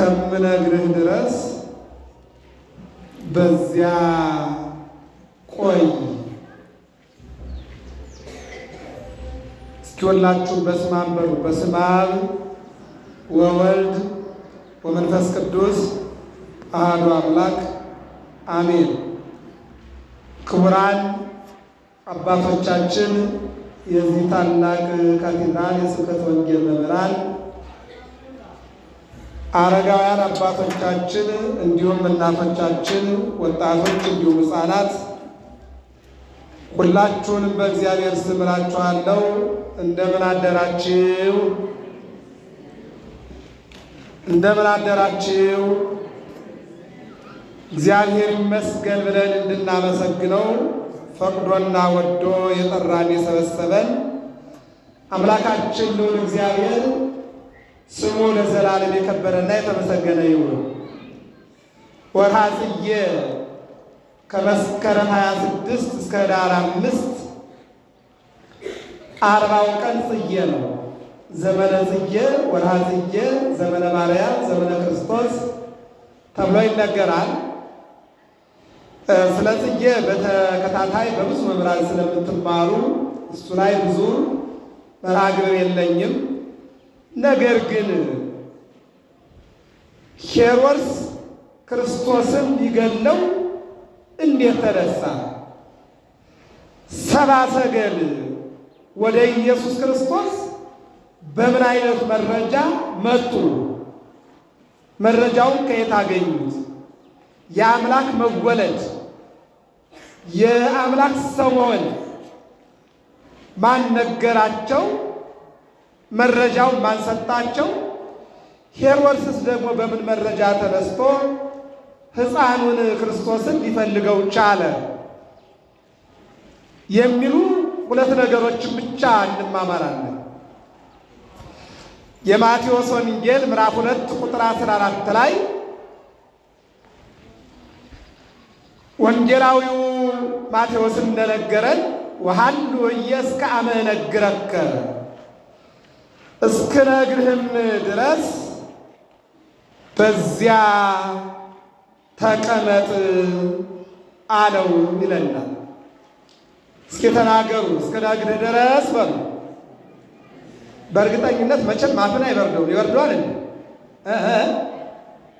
እስከምነግርህ ድረስ በዚያ ቆይ። እስኪ ሁላችሁም በስመ አብ በሉ። በስመ አብ ወወልድ ወመንፈስ ቅዱስ አሐዱ አምላክ አሜን። ክቡራን አባቶቻችን፣ የዚህ ታላቅ ካቴድራል የስብከተ ወንጌል መምህራን፣ አረጋውያን አባቶቻችን፣ እንዲሁም እናቶቻችን፣ ወጣቶች፣ እንዲሁም ሕፃናት ሁላችሁንም በእግዚአብሔር ስም እላችኋለሁ እንደምን አደራችሁ? እንደምን አደራችሁ? እግዚአብሔር ይመስገን ብለን እንድናመሰግነው ፈቅዶና ወዶ የጠራን የሰበሰበን አምላካችን ልዑል እግዚአብሔር ስሙ ለዘላለም የከበረና የተመሰገነ ይሁን። ወርኃ ጽጌ ከመስከረም 26 እስከ ኅዳር 5 40 ቀን ጽጌ ነው። ዘመነ ጽጌ፣ ወርኃ ጽጌ፣ ዘመነ ማርያም፣ ዘመነ ክርስቶስ ተብሎ ይነገራል። ስለ ጽጌ በተከታታይ በብዙ መምህራን ስለምትማሩ እሱ ላይ ብዙ መርሐ ግብር የለኝም። ነገር ግን ሄሮድስ ክርስቶስን ሊገድለው እንዴት ተነሳ? ሰብአ ሰገል ወደ ኢየሱስ ክርስቶስ በምን አይነት መረጃ መጡ? መረጃውን ከየት አገኙት? የአምላክ መወለድ፣ የአምላክ ሰው መሆን ማን ነገራቸው? መረጃውን ማን ሰጣቸው? ሄሮድስስ ደግሞ በምን መረጃ ተነስቶ ሕፃኑን ክርስቶስን ሊፈልገው ቻለ? የሚሉ ሁለት ነገሮችን ብቻ እንማማራለን። የማቴዎስ ወንጌል ምዕራፍ 2 ቁጥር 14 ላይ ወንጌላዊው ማቴዎስ እንደነገረን ወሀሉ እስከ አመ እነግረከ፣ እስክነግርህም ድረስ በዚያ ተቀመጥ አለው ይለናል። እስኪ ተናገሩ፣ እስክነግርህ ድረስ በሉ። በእርግጠኝነት መቼም አፍን አይበርደውም። ይበርደዋል እንዴ?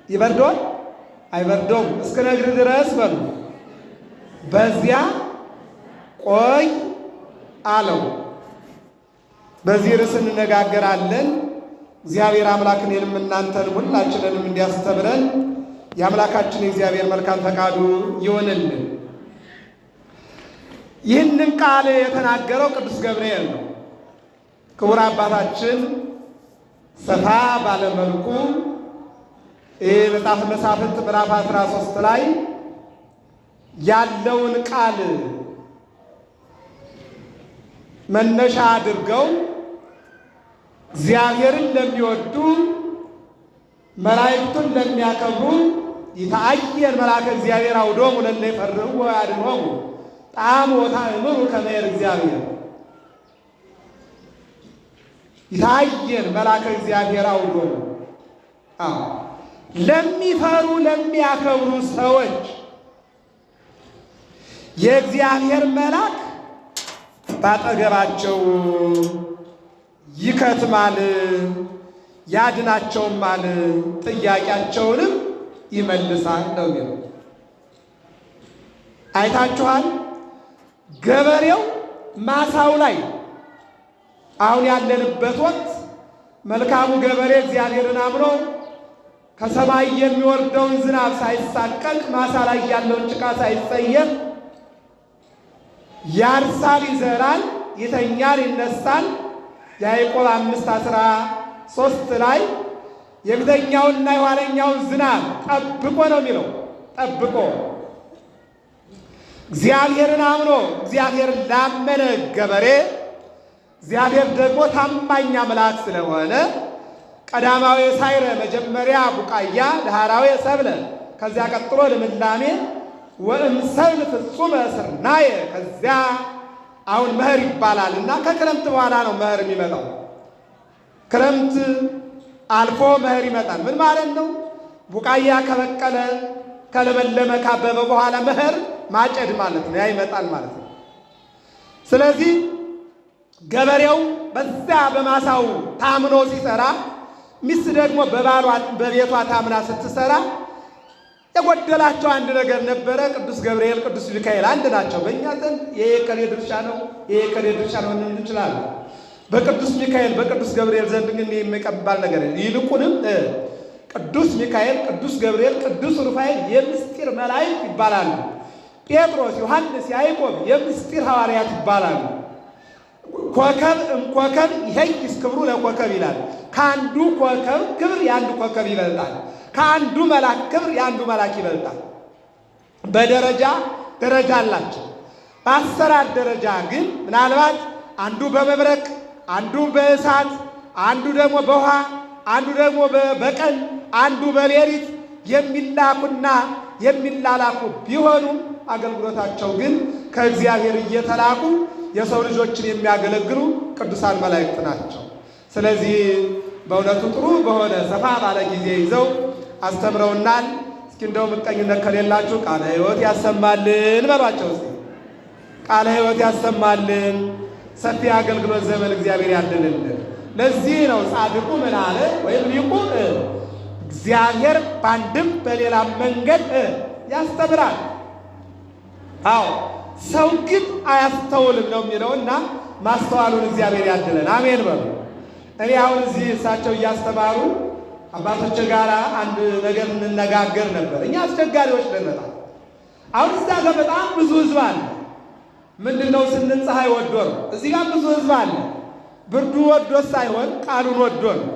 ይበርደዋል? አይበርደውም። እስክነግርህ ድረስ በሉ። በዚያ ቆይ አለው። በዚህ ርዕስ እንነጋገራለን። እግዚአብሔር አምላክ እኔንም እናንተንም ሁላችንንም እንዲያስተምረን የአምላካችን የእግዚአብሔር መልካም ፈቃዱ ይሆንልን። ይህንን ቃል የተናገረው ቅዱስ ገብርኤል ነው። ክቡር አባታችን ሰፋ ባለመልኩ መጽሐፈ መሳፍንት ምዕራፍ 13 ላይ ያለውን ቃል መነሻ አድርገው እግዚአብሔርን ለሚወዱ መላእክቱን ለሚያከብሩ ይታየን መልአከ እግዚአብሔር አውዶሙ ለእለ ይፈርህዎ ወያድኅኖሙ ጣዕሙ ወታእምሩ ከመ ይር እግዚአብሔር። ይታየን መልአከ እግዚአብሔር አውዶሙ፣ ለሚፈሩ ለሚያከብሩ ሰዎች የእግዚአብሔር መልአክ ባጠገባቸው ይከትማል፣ ያድናቸውማል፣ ጥያቄያቸውንም ይመልሳል ነው የሚለው። አይታችኋል? ገበሬው ማሳው ላይ አሁን ያለንበት ወቅት መልካሙ ገበሬ እግዚአብሔርን አምኖ ከሰማይ የሚወርደውን ዝናብ ሳይሳቀቅ ማሳ ላይ ያለውን ጭቃ ሳይጸየፍ ያርሳል፣ ይዘራል፣ ይተኛል፣ ይነሳል። ያዕቆብ 5:13 ላይ የፊተኛውንና የኋለኛውን ዝናብ ጠብቆ ነው የሚለው። ጠብቆ እግዚአብሔርን አምኖ እግዚአብሔርን ላመነ ገበሬ እግዚአብሔር ደግሞ ታማኝ አምላክ ስለሆነ ቀዳማዊ ሳይረ መጀመሪያ ቡቃያ ዳህራዊ ሰብለ ከዚያ ቀጥሎ ልምላሜ ወእምሰብል ፍጹመ ስርናየ ከዚያ አሁን መኸር ይባላል እና ከክረምት በኋላ ነው መኸር የሚመጣው። ክረምት አልፎ መኸር ይመጣል። ምን ማለት ነው? ቡቃያ ከበቀለ ከለመለመ ካበበ በኋላ መኸር ማጨድ ማለት ነው። ያ ይመጣል ማለት ነው። ስለዚህ ገበሬው በዛ በማሳው ታምኖ ሲሰራ፣ ሚስት ደግሞ በቤቷ ታምና ስትሰራ የጎደላቸው አንድ ነገር ነበረ። ቅዱስ ገብርኤል፣ ቅዱስ ሚካኤል አንድ ናቸው። በእኛ ዘንድ የከሌ ድርሻ ነው የከሌ ድርሻ ነው እንችላለን። በቅዱስ ሚካኤል በቅዱስ ገብርኤል ዘንድ ግን የሚቀባል ነገር ይልቁንም ቅዱስ ሚካኤል፣ ቅዱስ ገብርኤል፣ ቅዱስ ሩፋኤል የምስጢር መላእክት ይባላሉ። ጴጥሮስ፣ ዮሐንስ፣ ያዕቆብ የምስጢር ሐዋርያት ይባላሉ። ኮከብ እምኮከብ ይሄይስ ክብሩ ለኮከብ ይላል። ከአንዱ ኮከብ ክብር የአንዱ ኮከብ ይበልጣል። ከአንዱ መልአክ ክብር የአንዱ መልአክ ይበልጣል። በደረጃ ደረጃ አላቸው። በአሰራር ደረጃ ግን ምናልባት አንዱ በመብረቅ፣ አንዱ በእሳት፣ አንዱ ደግሞ በውሃ፣ አንዱ ደግሞ በቀን፣ አንዱ በሌሊት የሚላኩና የሚላላኩ ቢሆኑም አገልግሎታቸው ግን ከእግዚአብሔር እየተላኩ የሰው ልጆችን የሚያገለግሉ ቅዱሳን መላእክት ናቸው። ስለዚህ በእውነቱ ጥሩ በሆነ ሰፋ ባለ ጊዜ ይዘው አስተምረውናል። እስኪ እንደው ምቀኝነት ከሌላችሁ ቃለ ሕይወት ያሰማልን በሏቸው። እስኪ ቃለ ሕይወት ያሰማልን፣ ሰፊ አገልግሎት ዘመን እግዚአብሔር ያድልልን። ለዚህ ነው ጻድቁ ምን አለ? ወይም ሊቁ እግዚአብሔር በአንድም በሌላ መንገድ ያስተምራል። አዎ ሰው ግን አያስተውልም ነው የሚለውና ማስተዋሉን እግዚአብሔር ያድለን። አሜን በሉ። እኔ አሁን እዚህ እሳቸው እያስተማሩ አባቶች ጋር አንድ ነገር እንነጋገር ነበር። እኛ አስቸጋሪዎች ነን። አሁን እዛ ጋር በጣም ብዙ ህዝብ አለ። ምንድነው ስንል ፀሐይ ወዶ ነው። እዚህ ጋር ብዙ ህዝብ አለ። ብርዱ ወዶ ሳይሆን ቃሉን ወዶ ነው።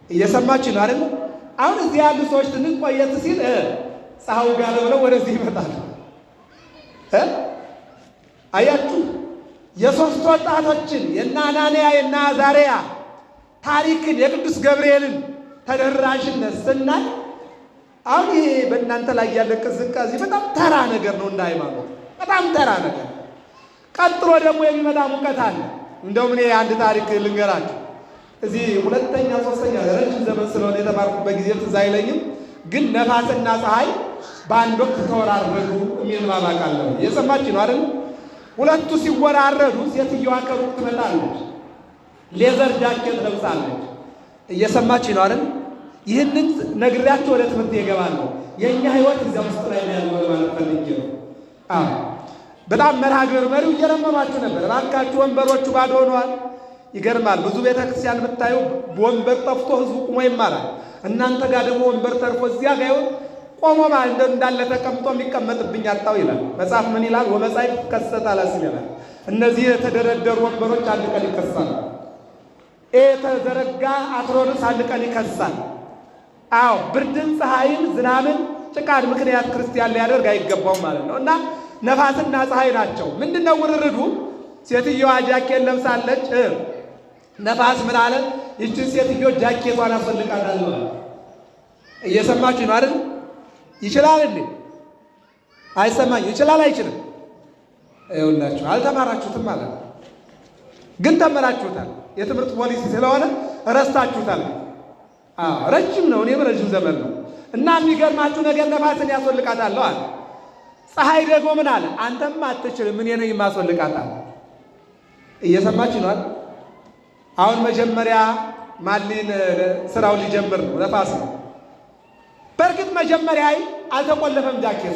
እየሰማችሁ ነው አይደል? አሁን እዚህ ያሉ ሰዎች ትንሽ ቆየት ሲል ፀሐዩ ጋር ብለው ወደዚህ ይመጣሉ። አያችሁ የሶስት ወጣቶችን የእነ አናንያ የእነ አዛርያ ታሪክን የቅዱስ ገብርኤልን ተደራሽነት ስናይ አሁን ይሄ በእናንተ ላይ ያለ ቅዝቃዜ በጣም ተራ ነገር ነው። እንደ ሃይማኖት በጣም ተራ ነገር። ቀጥሎ ደግሞ የሚመጣ ሙቀት አለ። እንደውም እኔ አንድ ታሪክ ልንገራችሁ። እዚህ ሁለተኛ ሶስተኛ ረጅም ዘመን ስለሆነ የተማርኩበት ጊዜ ትዝ አይለኝም፣ ግን ነፋስና ፀሐይ በአንድ ወቅት ተወራረዱ የሚል ማባቅ አለው። እየሰማችሁ ነው አይደል? ሁለቱ ሲወራረዱ ሴትዮዋ ከሩቅ ትመጣለች፣ ሌዘር ጃኬት ለብሳለች። እየሰማችሁ ነው አይደል? ይህንን ነግሬያችሁ ወደ ትምህርት ይገባሉ። የእኛ ህይወት እዚያ ውስጥ ላይ ያለው ማለት ፈልጌ ነው። በጣም መርሃ ግብር መሪው እየለመኗችሁ ነበር። እባካችሁ ወንበሮቹ ባዶ ሆነዋል። ይገርማል። ብዙ ቤተክርስቲያን ብታዩ ወንበር ጠፍቶ ህዝቡ ቁሞ ይማራል። እናንተ ጋር ደግሞ ወንበር ተርፎ እዚያ ጋር ቆሞ ማለት እንዳለ ተቀምጦ የሚቀመጥብኝ አጣው ይላል መጽሐፍ። ምን ይላል? ወመጻሕፍት ከሰት አላስል ይላል። እነዚህ የተደረደሩ ወንበሮች አንድ ቀን ይከሳሉ። የተዘረጋ አትሮንስ አንድ ቀን ይከሳል። አዎ ብርድን፣ ፀሐይን፣ ዝናብን፣ ጭቃን ምክንያት ክርስቲያን ሊያደርግ አይገባውም ማለት ነው። እና ነፋስና ፀሐይ ናቸው። ምንድነው ውርርዱ? ሴትዮዋ ጃኬት ለብሳለች። ነፋስ ምን አለ? ይችን ሴትዮ ጃኬቷን አስፈልቃታለሁ። እየሰማችሁ ነው አይደል? ይችላል እንዴ? አይሰማኝ? ይችላል አይችልም? ይኸውላችሁ አልተማራችሁትም ማለት ነው። ግን ተመራችሁታል። የትምህርት ፖሊሲ ስለሆነ ረስታችሁታል። ረጅም ነው። እኔም ረጅም ዘመን ነው። እና የሚገርማችሁ ነገር ነፋስን ያስወልቃታለሁ አለ። ፀሐይ ደግሞ ምን አለ? አንተም አትችልም፣ እኔ ነኝ የማስወልቃታለሁ። እየሰማችሁ ነው አይደል? አሁን መጀመሪያ ማሊን ስራውን ሊጀምር ነው። ነፋስ ነው። በእርግጥ መጀመሪያ አልተቆለፈም ጃኬቱ።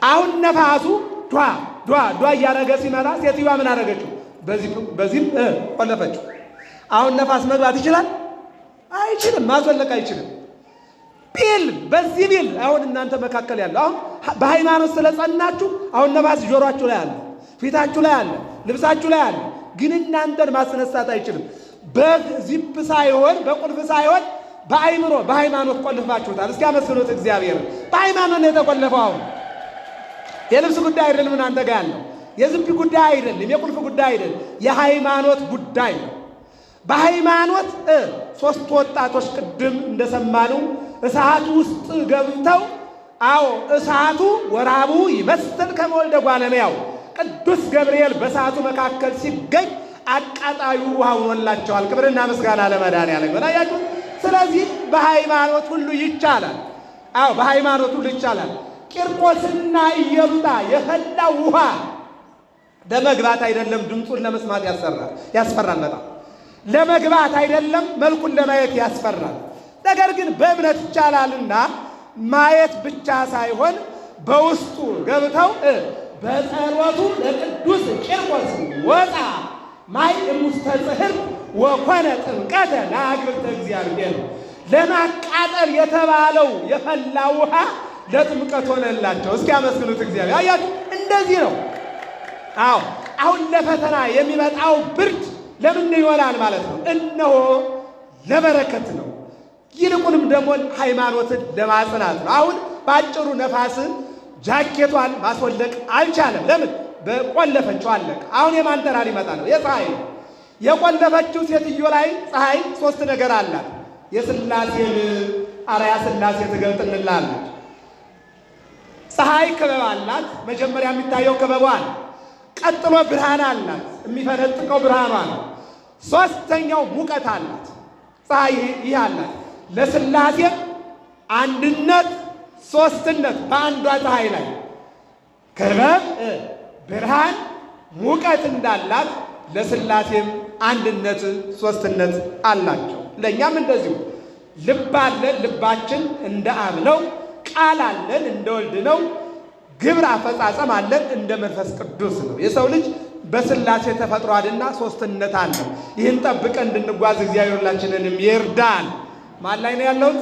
አሁን ነፋሱ ዷ ዷ ዷ እያደረገ ሲመጣ ሴትዮዋ ምን አደረገችው? በዚህም ቆለፈችው። አሁን ነፋስ መግባት ይችላል? አይችልም። ማስወለቅ አይችልም። ቢል በዚህ ቢል አሁን እናንተ መካከል ያለው አሁን በሃይማኖት ስለጸናችሁ አሁን ነፋስ ጆሮአችሁ ላይ አለ፣ ፊታችሁ ላይ አለ፣ ልብሳችሁ ላይ አለ። ግን እናንተን ማስነሳት አይችልም። በዚፕ ሳይሆን በቁልፍ ሳይሆን በአይምሮ በሃይማኖት ቆልፋችሁታል። እስኪ አመስግኑት እግዚአብሔር። በሃይማኖት ነው የተቆለፈው። አሁን የልብስ ጉዳይ አይደለም እናንተ ጋር ያለው፣ የዝፕ ጉዳይ አይደለም፣ የቁልፍ ጉዳይ አይደለም፣ የሃይማኖት ጉዳይ ነው። በሃይማኖት ሶስት ወጣቶች ቅድም እንደሰማነው እሳቱ ውስጥ ገብተው እሳቱ ወራቡ ይመስል ከመወልደ እጓለ እመሕያው ቅዱስ ገብርኤል በእሳቱ መካከል ሲገኝ አቃጣዩ ውሃ ሆኖላቸዋል። ክብርና ምስጋና ለመድኃኒዓለም። ያያችሁ ስለዚህ በሃይማኖት ሁሉ ይቻላል። አዎ በሃይማኖት ሁሉ ይቻላል። ቂርቆስና ኢየሉጣ የፈላው ውሃ ለመግባት አይደለም ድምፁን ለመስማት ያስፈራል። በጣም ለመግባት አይደለም መልኩን ለማየት ያስፈራል። ነገር ግን በእምነት ይቻላልና ማየት ብቻ ሳይሆን በውስጡ ገብተው በጸሎቱ ለቅዱስ ቂርቆስ ወጣ ማይ እሙስተ ጽሕርት ወኮነ ጥምቀተ ለአግብርተ እግዚአብሔር ለማቃጠል የተባለው የፈላ ውሃ ለጥምቀት ሆነላቸው። እስኪ አመስግኑት እግዚአብሔር። አያችሁ እንደዚህ ነው። አዎ አሁን ለፈተና የሚመጣው ብርድ ለምን ይሆናል ማለት ነው? እነሆ ለበረከት ነው። ይልቁንም ደግሞ ሃይማኖትን ለማጽናት ነው። አሁን ባጭሩ ነፋስን ጃኬቷን ማስወለቅ አልቻለም። ለምን? በቆለፈችው አለቀ። አሁን የማን ተራ ሊመጣ ነው? የፀሐይ ነው። የቆለፈችው ሴትዮ ላይ ፀሐይ ሶስት ነገር አላት። የሥላሴን አርአያ ሥላሴ ትገልጥልናለች። ፀሐይ ክበብ አላት። መጀመሪያ የሚታየው ክበቧ ነው። ቀጥሎ ብርሃን አላት፣ የሚፈነጥቀው ብርሃኗ ነው። ሶስተኛው ሙቀት አላት። ፀሐይ ይህ አላት። ለሥላሴ አንድነት ሶስትነት በአንዷ ፀሐይ ላይ ክበብ፣ ብርሃን፣ ሙቀት እንዳላት ለሥላሴም አንድነት ሶስትነት አላቸው። ለእኛም እንደዚሁ ልብ አለን፣ ልባችን እንደ አብ ነው። ቃል አለን፣ እንደ ወልድ ነው። ግብር አፈጻጸም አለን፣ እንደ መንፈስ ቅዱስ ነው። የሰው ልጅ በሥላሴ ተፈጥሯልና ሶስትነት አለው። ይህን ጠብቀን እንድንጓዝ እግዚአብሔር ሁላችንንም ይርዳን። ማን ላይ ነው ያለሁት?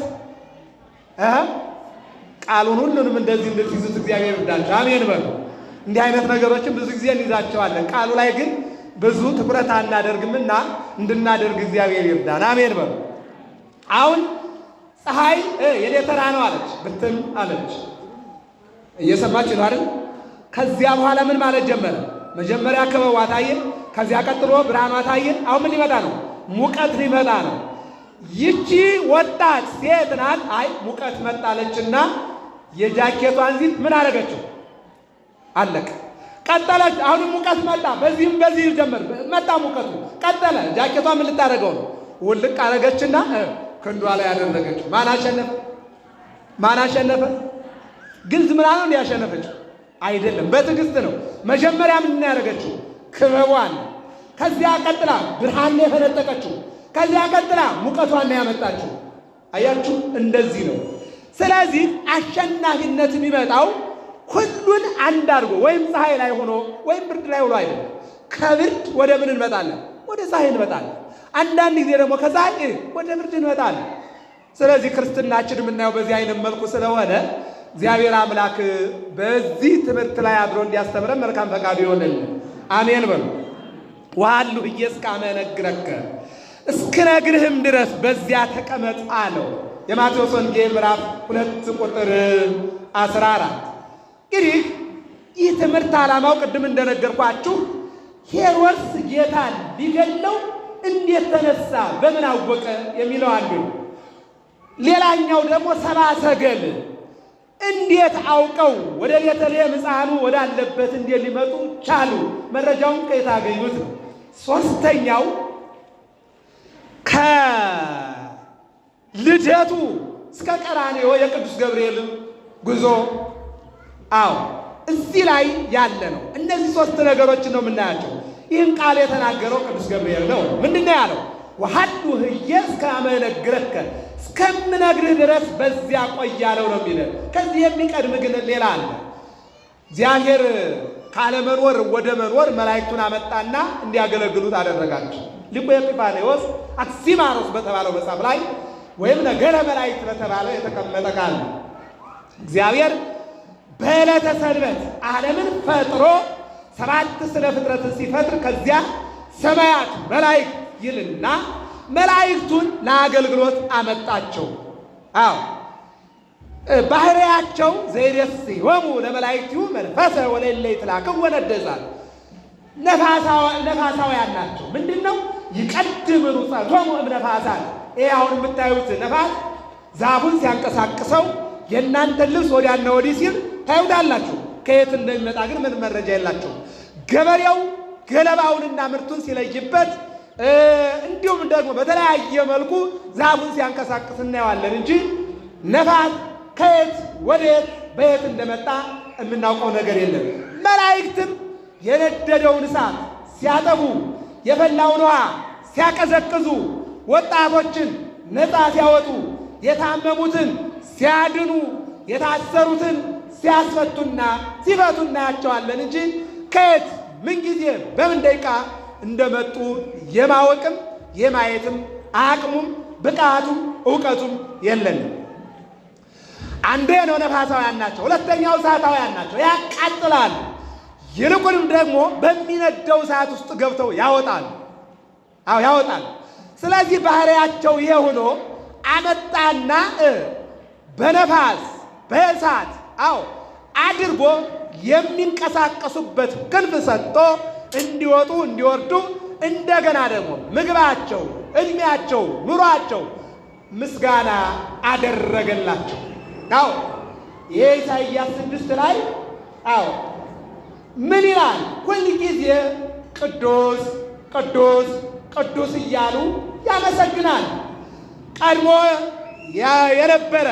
ቃሉን ሁሉንም እንደዚህ እንድትይዙት እግዚአብሔር ይርዳን። አሜን በሉ። እንዲህ አይነት ነገሮችን ብዙ ጊዜ እንይዛቸዋለን። ቃሉ ላይ ግን ብዙ ትኩረት አናደርግምና እንድናደርግ እግዚአብሔር ይርዳን። አሜን በሉ። አሁን ፀሐይ የኔ ተራ ነው አለች፣ ብትን አለች። እየሰማች ነው አይደል? ከዚያ በኋላ ምን ማለት ጀመረ? መጀመሪያ ክበቧ ታየ፣ ከዚያ ቀጥሎ ብርሃኗ ታየ። አሁን ምን ሊመጣ ነው? ሙቀት ሊመጣ ነው። ይቺ ወጣት ሴት ናት። አይ ሙቀት መጣለችና የጃኬቷን ዚፕ ምን አደረገችው? አለቀ። ቀጠለች። አሁንም ሙቀት መጣ። በዚህም በዚህ ጀመር መጣ ሙቀቱ ቀጠለ። ጃኬቷ ምን ልታደርገው ነው? ውልቅ አደረገችና ክንዷ ላይ ያደረገችው። ማን አሸነፈ? ማን አሸነፈ? ግልጽ ምና ነው እንዲያሸነፈችው አይደለም፣ በትዕግስት ነው። መጀመሪያ ምን ያደረገችው? ክበቧን። ከዚያ ቀጥላ ብርሃን የፈነጠቀችው። ከዚያ ቀጥላ ሙቀቷን ያመጣችው። አያችሁ፣ እንደዚህ ነው። ስለዚህ አሸናፊነት የሚመጣው ሁሉን አንድ አድርጎ ወይም ፀሐይ ላይ ሆኖ ወይም ብርድ ላይ ሆኖ አይደለም። ከብርድ ወደ ምን እንመጣለን? ወደ ፀሐይ እንመጣለን። አንዳንድ ጊዜ ደግሞ ከፀሐይ ወደ ብርድ እንመጣለን። ስለዚህ ክርስትናችን የምናየው በዚህ አይነት መልኩ ስለሆነ እግዚአብሔር አምላክ በዚህ ትምህርት ላይ አድሮ እንዲያስተምረን መልካም ፈቃዱ ይሆንልን። አሜን በሉ። ወሀሉ ኢየስካመ እነግረከ እስክነግርህም ድረስ በዚያ ተቀመጥ አለው። የማቴዎስ ወንጌል ምዕራፍ 2 ቁጥር 14። እንግዲህ ይህ ትምህርት ዓላማው ቅድም እንደነገርኳችሁ ሄሮድስ ጌታን ሊገለው እንዴት ተነሳ፣ በምን አወቀ የሚለው አንዱ ነው። ሌላኛው ደግሞ ሰብአ ሰገል እንዴት አውቀው ወደ ቤተልሔም ሕፃኑ ወዳለበት እንዴት ሊመጡ ቻሉ፣ መረጃውን ከየት አገኙት ነው። ሶስተኛው ከልደቱ እስከ ቀራንዮ የቅዱስ ገብርኤል ጉዞ እዚህ ላይ ያለ ነው። እነዚህ ሶስት ነገሮችን ነው የምናያቸው። ይህን ቃል የተናገረው ቅዱስ ገብርኤል ነው። ምንድን ነው ያለው? ወሀሉ ኢየስካመ እነግረከ እስከምነግርህ ድረስ በዚያ ቆይ ያለው ነው የሚለን። ከዚህ የሚቀድም ግን ሌላ አለ። እግዚአብሔር ካለመኖር ወደ መኖር መላእክቱን አመጣና እንዲያገለግሉት አደረጋቸው። ሊቁ ኤጲፋንዮስ አክሲማሮስ በተባለው መጽሐፍ ላይ ወይም ነገረ መላእክት በተባለው የተቀመጠ ቃል ነው። እግዚአብሔር በዕለተ ሰንበት ዓለምን ፈጥሮ 7 ስነ ፍጥረትን ሲፈጥር ከዚያ ሰማያት መላእክት ይልና መላእክቱን ለአገልግሎት አመጣቸው። ባህሪያቸው ዘይሬስዮሙ ለመላእክቲሁ መንፈሰ ወለእለ ይትላከው ወነደሳት ነፋሳውያን ናቸው። ምንድን ነው? ይቀድም ሩፀቶሙ እምነፋሳት። ይህ አሁን የምታዩት ነፋስ ዛፉን ሲያንቀሳቅሰው የእናንተን ልብስ ወዲያና ወዲህ ሲል ታዩታላችሁ። ከየት እንደሚመጣ ግን ምን መረጃ የላቸውም። ገበሬው ገለባውንና ምርቱን ሲለይበት እንዲሁም ደግሞ በተለያየ መልኩ ዛፉን ሲያንቀሳቅስ እናየዋለን እንጂ ነፋስ ከየት ወዴት በየት እንደመጣ የምናውቀው ነገር የለም። መላእክትም የነደደውን እሳት ሲያጠፉ፣ የፈላውን ውሃ ሲያቀዘቅዙ፣ ወጣቶችን ነፃ ሲያወጡ፣ የታመሙትን ሲያድኑ፣ የታሰሩትን ሲያስፈቱና ሲፈቱ እናያቸዋለን እንጂ ከየት ምንጊዜ በምን ደቂቃ እንደመጡ የማወቅም የማየትም አቅሙም ብቃቱም እውቀቱም የለንም። አንዱ ነው ነፋሳውያን ናቸው፣ ሁለተኛው እሳታውያን ናቸው። ያቃጥላሉ፣ ይልቁንም ደግሞ በሚነደው እሳት ውስጥ ገብተው ያወጣሉ። ያወጣሉ። ስለዚህ ባህሪያቸው ይሄ ሆኖ አመጣና በነፋስ በእሳት አድርጎ የሚንቀሳቀሱበት ክንፍ ሰጥቶ እንዲወጡ እንዲወርዱ፣ እንደገና ደግሞ ምግባቸው፣ እድሜያቸው፣ ኑሯቸው ምስጋና አደረገላቸው። ይሄ ኢሳይያስ 6 ላይ ምን ይላል? ሁል ጊዜ ቅዱስ ቅዱስ ቅዱስ እያሉ ያመሰግናል። ቀድሞ የነበረ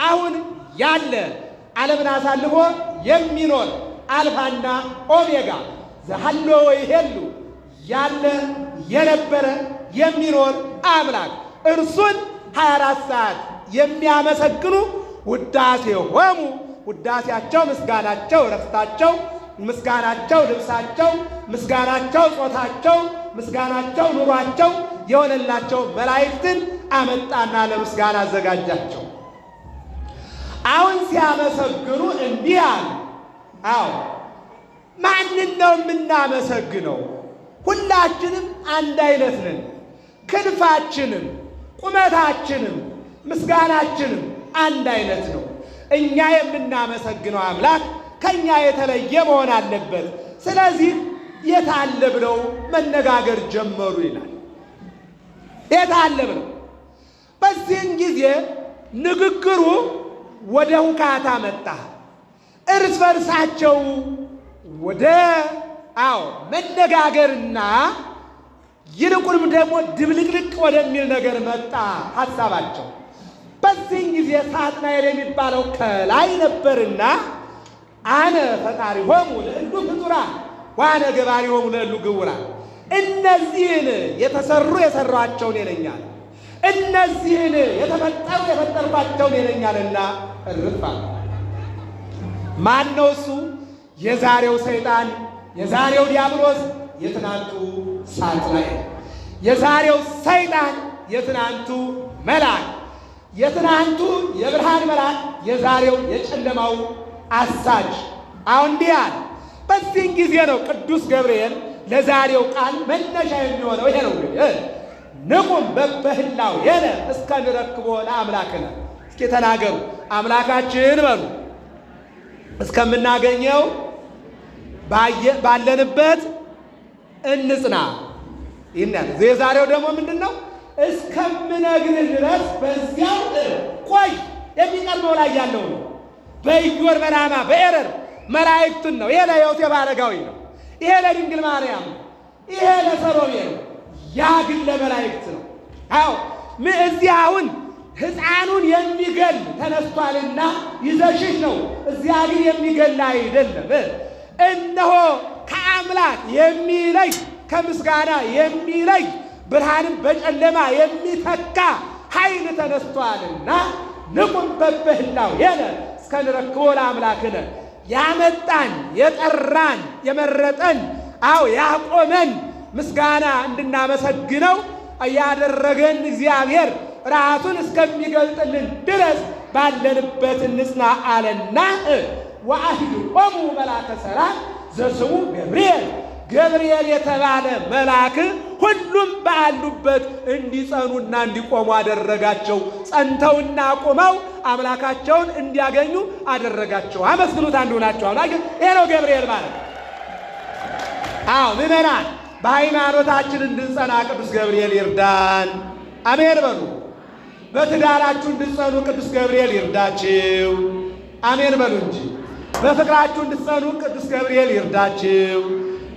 አሁን ያለ ዓለምን አሳልፎ የሚኖር አልፋና ኦሜጋ ዘሐሎ ወይሄሉ ያለ የነበረ የሚኖር አምላክ እርሱን 24 ሰዓት የሚያመሰግኑ ውዳሴሆሙ ውዳሴያቸው ምስጋናቸው ረፍታቸው፣ ምስጋናቸው ልብሳቸው፣ ምስጋናቸው ጾታቸው፣ ምስጋናቸው ኑሯቸው የሆነላቸው መላእክትን አመጣና ለምስጋና አዘጋጃቸው። አሁን ሲያመሰግኑ እንዲህ አሉ። ማንን ነው የምናመሰግነው? ሁላችንም አንድ አይነት ነን። ክንፋችንም ቁመታችንም ምስጋናችንም አንድ አይነት ነው። እኛ የምናመሰግነው አምላክ ከኛ የተለየ መሆን አለበት። ስለዚህ የታለ ብለው መነጋገር ጀመሩ ይላል። የታለ ብለው በዚህን ጊዜ ንግግሩ ወደ ሁካታ መጣ። እርስ በርሳቸው ወደ መነጋገርና ይልቁንም ደግሞ ድብልቅልቅ ወደሚል ነገር መጣ ሐሳባቸው። በዚህን ጊዜ ሳጥናኤል የሚባለው ከላይ ነበርና አነ ፈጣሪሆሙ ለእሉ ፍጡራን ወአነ ገባሪሆሙ ለእሉ ግውራን፣ እነዚህን የሰሯቸውን ይለኛል፣ እነዚህን የፈጠርኳቸውን ይለኛልና እርፍ አለ። ማን ነው እሱ? የዛሬው ሰይጣን፣ የዛሬው ዲያብሎስ፣ የትናንቱ ሳጥናኤል። የዛሬው ሰይጣን፣ የትናንቱ መልአክ፣ የትናንቱ የብርሃን መልአክ፣ የዛሬው የጨለማው አሳጅ። አሁን እንዲህ አለ። በዚህን ጊዜ ነው ቅዱስ ገብርኤል ለዛሬው ቃል መነሻ የሚሆነው ይሄ ነው። ንቁም በበህላው የነ እስከ ንረክቦ ለአምላክነ። እስኪ ተናገሩ አምላካችን በሉ። እስከምናገኘው ባለንበት እንጽና። ይህን ያለ የዛሬው ደግሞ ምንድን ነው? እስከምነግርህ ድረስ በዚያው ቆይ። የሚቀርበው ላይ ያለው ነው። በኢዮር በራማ በኤረር መላእክትን ነው። ይሄ ለዮሴፍ አረጋዊ ነው። ይሄ ለድንግል ማርያም ነው። ይሄ ለሰሎሜ ነው። ያ ግን ለመላእክት ነው። እዚህ አሁን ሕፃኑን የሚገል ተነስቷልና ይዘሽሽ ነው። እዚያ ግን የሚገል አይደለም። እነሆ ከአምላክ የሚለይ ከምስጋና የሚለይ ብርሃንን በጨለማ የሚተካ ኃይል ተነስቷልና ንቁም በበህላው የነ እስከ ንረክቦ ለአምላክነ። ያመጣን የጠራን የመረጠን ያቆመን ምስጋና እንድናመሰግነው ያደረገን እግዚአብሔር ራሱን እስከሚገልጥልን ድረስ ባለንበት እንጽና አለና ወአሂድቆሙ መልአከ ሰላም ዘስሙ ገብርኤል። ገብርኤል የተባለ መልአክ ሁሉም ባሉበት እንዲጸኑና እንዲቆሙ አደረጋቸው። ጸንተውና ቆመው አምላካቸውን እንዲያገኙ አደረጋቸው። አመስግኑት፣ አንዱ ናቸው። ይሄ ነው ገብርኤል ማለት። ምዕመናን በሃይማኖታችን እንድንጸና ቅዱስ ገብርኤል ይርዳን። አሜን በሉ። በትዳራችሁ እንድትጸኑ ቅዱስ ገብርኤል ይርዳችሁ። አሜን በሉ እንጂ። በፍቅራችሁ እንድትጸኑ ቅዱስ ገብርኤል ይርዳችሁ።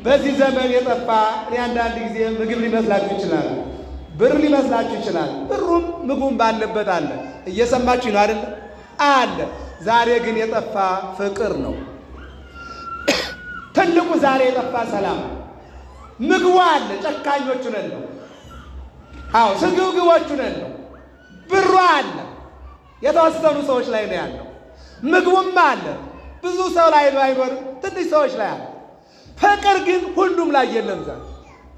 በዚህ ዘመን የጠፋ እኔ አንዳንድ ጊዜ ምግብ ሊመስላችሁ ይችላል፣ ብር ሊመስላችሁ ይችላል። ብሩም ምግቡም ባለበት አለ። እየሰማችሁ ነው አይደል? አለ። ዛሬ ግን የጠፋ ፍቅር ነው። ትልቁ ዛሬ የጠፋ ሰላም። ምግቡ አለ፣ ጨካኞቹ ነን ነው። አዎ ስግብግቦቹ ነን ነው። ብሩ አለ፣ የተወሰኑ ሰዎች ላይ ነው ያለው። ምግቡም አለ፣ ብዙ ሰው ላይ ነው አይኖርም፣ ትንሽ ሰዎች ላይ አለ። ፍቅር ግን ሁሉም ላይ የለም። ዛሬ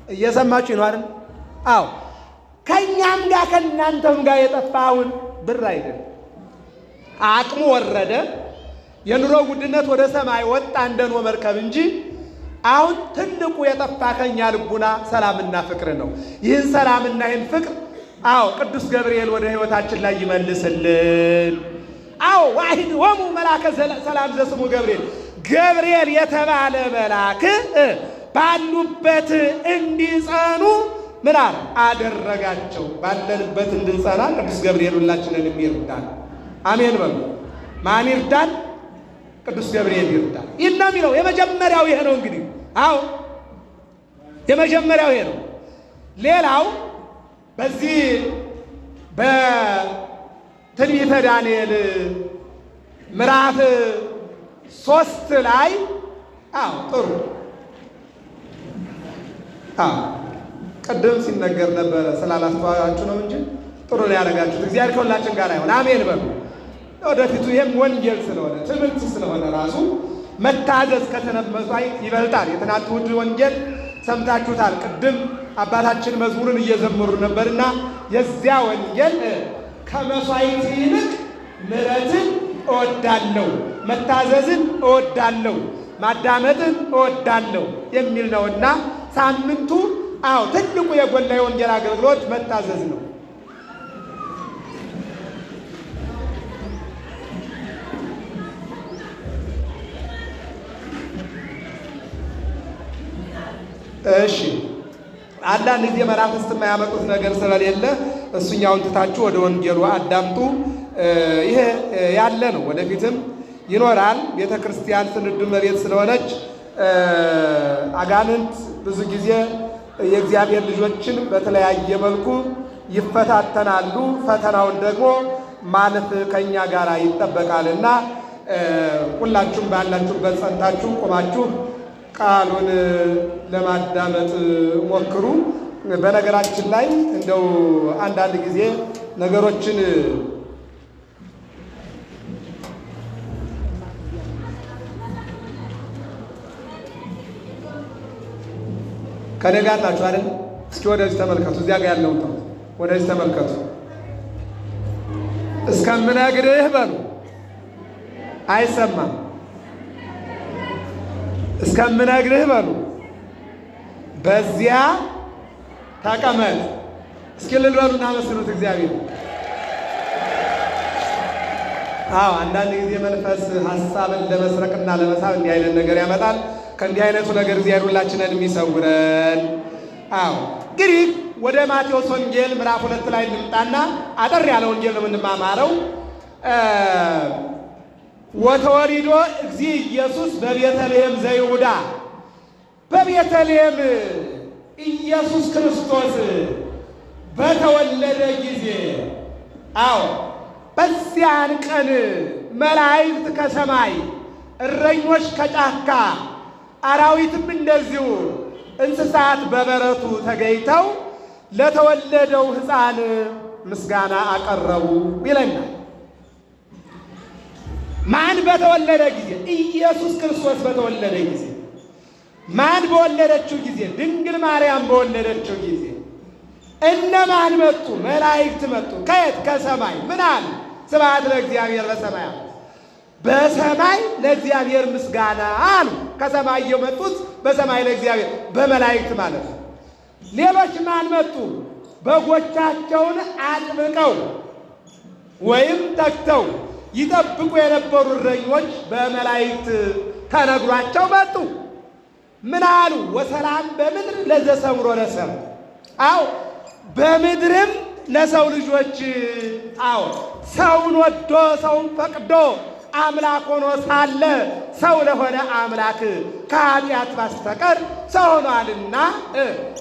እየሰማችሁ ነው አይደል? አዎ ከእኛም ጋር ከእናንተም ጋር የጠፋውን ብር አይደለም። አቅሙ ወረደ፣ የኑሮ ውድነት ወደ ሰማይ ወጣ እንደ ኖህ መርከብ እንጂ አሁን ትልቁ የጠፋ ከኛ ልቡና ሰላምና ፍቅር ነው። ይህን ሰላምና ይህን ፍቅር አዎ ቅዱስ ገብርኤል ወደ ሕይወታችን ላይ ይመልስልን። አዎ ዋሂድ ወሙ መልአከ ሰላም ዘስሙ ገብርኤል፣ ገብርኤል የተባለ መልአክ ባሉበት እንዲጸኑ ምን አደረጋቸው? ባለንበት እንድንጸና ቅዱስ ገብርኤል ሁላችንን ይርዳል። አሜን በሉ። ማን ይርዳል? ቅዱስ ገብርኤል ይርዳል። ይህን ነው የሚለው። የመጀመሪያው ይሄ ነው እንግዲህ። አዎ የመጀመሪያው ይሄ ነው። ሌላው በዚህ በትንቢተ ዳንኤል ምዕራፍ 3 ላይ ጥሩ ቅድም ሲነገር ነበረ፣ ስላላስተዋላችሁ ነው እንጂ ጥሩ ነው ያደረጋችሁት። እግዚአብሔር ከሁላችን ጋር ይሁን። አሜን በሉ። ወደፊቱ ይህም ወንጌል ስለሆነ ትምህርት ስለሆነ ራሱ መታዘዝ ከተመስዋዕት ይበልጣል። የትናንት ውድ ወንጌል ሰምታችሁታል። ቅድም አባታችን መዝሙርን እየዘመሩ ነበርና የዚያ ወንጌል ከመስዋዕት ይልቅ ምሕረትን እወዳለሁ፣ መታዘዝን እወዳለሁ፣ ማዳመጥን እወዳለሁ የሚል ነውና ሳምንቱ ትልቁ የጎላ የወንጌል አገልግሎት መታዘዝ ነው። እሺ አንዳንድ ጊዜ መናፍስት የማያመጡት ነገር ስለሌለ እሱኛውን ትታችሁ ወደ ወንጌሉ አዳምጡ። ይሄ ያለ ነው፣ ወደፊትም ይኖራል። ቤተ ክርስቲያን ስንዱ እመቤት ስለሆነች አጋንንት ብዙ ጊዜ የእግዚአብሔር ልጆችን በተለያየ መልኩ ይፈታተናሉ። ፈተናውን ደግሞ ማለፍ ከኛ ጋር ይጠበቃልና ሁላችሁም ባላችሁበት ጸንታችሁ ቆማችሁ ቃሉን ለማዳመጥ ሞክሩ። በነገራችን ላይ እንደው አንዳንድ ጊዜ ነገሮችን ከኔ ጋር ናችሁ አይደል? እስኪ ወደዚህ ተመልከቱ። እዚያ ጋር ያለውን ተው፣ ወደዚህ ተመልከቱ። እስከምነግርህ በሉ። አይሰማም። እስከምነግርህ በሉ። በዚያ ተቀመጥ። እስኪ እልል በሉና አመስግኑት እግዚአብሔር። አንዳንድ ጊዜ መንፈስ ሐሳብን ለመስረቅና ለመሳብ እንዲህ አይነት ነገር ያመጣል። ከእንዲህ አይነቱ ነገር እግዚአብሔር ሁላችንን የሚሰውረን። እንግዲህ ወደ ማቴዎስ ወንጌል ምዕራፍ 2 ላይ እንምጣና አጠር ያለ ወንጌል ነው የምንማማረው። ወተወሊዶ እግዚእ ኢየሱስ በቤተልሔም ዘይሁዳ፣ በቤተልሔም ኢየሱስ ክርስቶስ በተወለደ ጊዜ በዚያን ቀን መላእክት ከሰማይ እረኞች ከጫካ አራዊትም እንደዚሁ እንስሳት በበረቱ ተገኝተው ለተወለደው ሕፃን ምስጋና አቀረቡ ይለናል። ማን በተወለደ ጊዜ? ኢየሱስ ክርስቶስ በተወለደ ጊዜ። ማን በወለደችው ጊዜ? ድንግል ማርያም በወለደችው ጊዜ። እነማን መጡ? መላእክት መጡ። ከየት? ከሰማይ። ምን አሉ? ስብሐት ለእግዚአብሔር በሰማያት፣ በሰማይ ለእግዚአብሔር ምስጋና አሉ። ከሰማይ የመጡት በሰማይ ለእግዚአብሔር በመላእክት ማለት ነው። ሌሎች ማን መጡ? በጎቻቸውን አጥብቀው ወይም ተግተው ይጠብቁ የነበሩ እረኞች በመላእክት ተነግሯቸው መጡ። ምን አሉ? ወሰላም በምድር ለዘሰምሮ ለሰብእ። በምድርም ለሰው ልጆች ሰውን ወዶ ሰውን ፈቅዶ አምላክ ሆኖ ሳለ ሰው ለሆነ አምላክ ከኃጢአት በስተቀር ሰው ሆኗልና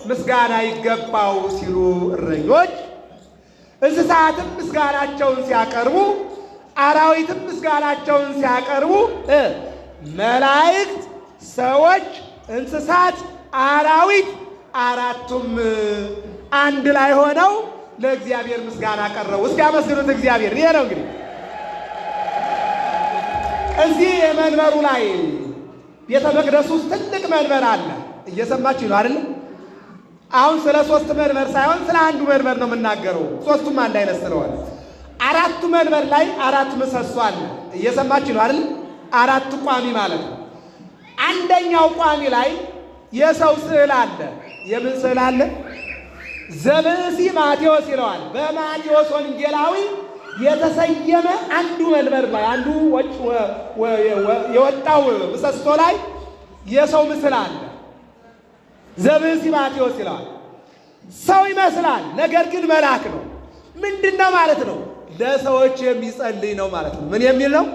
ምስጋና ይገባው ሲሉ እረኞች፣ እንስሳትም ምስጋናቸውን ሲያቀርቡ፣ አራዊትም ምስጋናቸውን ሲያቀርቡ፣ መላእክት፣ ሰዎች፣ እንስሳት፣ አራዊት አራቱም አንድ ላይ ሆነው ለእግዚአብሔር ምስጋና ቀረቡ። እስኪ አመስግኑት እግዚአብሔር። ይሄ ነው እንግዲህ እዚህ የመንበሩ ላይ ቤተ መቅደሱ ውስጥ ትልቅ መንበር አለ። እየሰማችሁ ነው አይደል? አሁን ስለ ሶስት መንበር ሳይሆን ስለ አንዱ መንበር ነው የምናገረው። ሶስቱም አንድ አይነት ስለሆነ አራቱ መንበር ላይ አራት ምሰሶ አለ። እየሰማችሁ ነው አይደል? አራቱ ቋሚ ማለት ነው። አንደኛው ቋሚ ላይ የሰው ስዕል አለ። የምን ስዕል አለ? ዘብእሲ ማቴዎስ ይለዋል። በማቴዎስ ወንጌላዊ የተሰየመ አንዱ መንበር ላይ አንዱ የወጣው ምሰሶ ላይ የሰው ምስል አለ። ዘብእሲ ማቴዎስ ይለዋል። ሰው ይመስላል፣ ነገር ግን መልአክ ነው። ምንድነው ማለት ነው? ለሰዎች የሚጸልይ ነው ማለት ነው። ምን የሚል ነው?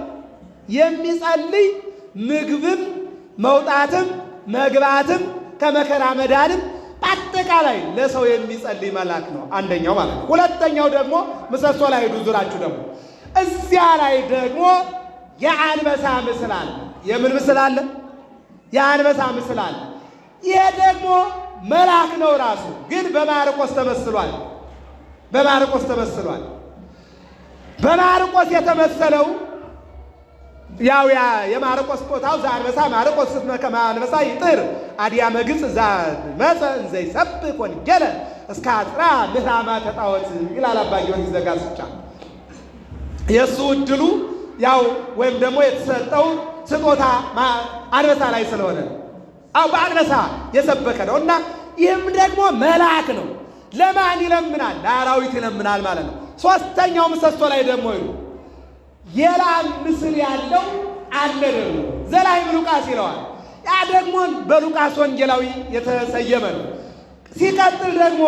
የሚጸልይ ምግብም መውጣትም መግባትም ከመከራ መዳንም በአጠቃላይ ለሰው የሚጸልይ መልአክ ነው አንደኛው ማለት ነው። ሁለተኛው ደግሞ ምሰሶ ላይ ሄዱ ዙራችሁ ደግሞ እዚያ ላይ ደግሞ የአንበሳ ምስል አለ። የምን ምስል አለ? የአንበሳ ምስል አለ። ይሄ ደግሞ መልአክ ነው ራሱ፣ ግን በማርቆስ ተመስሏል። በማርቆስ ተመስሏል። በማርቆስ የተመሰለው ያው የማርቆስ ቦታው ዘአንበሳ ማርቆስ ስትመከ አንበሳ ይጥር አዲያመ ግብፅ ዘመፀ እንዘ ይሰብክ ወንጌለ እስከ አጽራ ምሕራማ ተጣወት ይላል አባ ጊዮርጊስ ዘጋስጫ። የእሱ ዕድሉ ያው ወይም ደግሞ የተሰጠው ስጦታ አንበሳ ላይ ስለሆነ በአንበሳ የሰበከ ነው እና ይህም ደግሞ መልአክ ነው። ለማን ይለምናል? ለአራዊት ይለምናል ማለት ነው። ሶስተኛው ምሰሶ ላይ ደግሞ ይሉ የላም ምስል ያለው አለ ደግሞ ዘላይም ሉቃስ ይለዋል። ያ ደግሞ በሉቃስ ወንጌላዊ የተሰየመ ነው። ሲቀጥል ደግሞ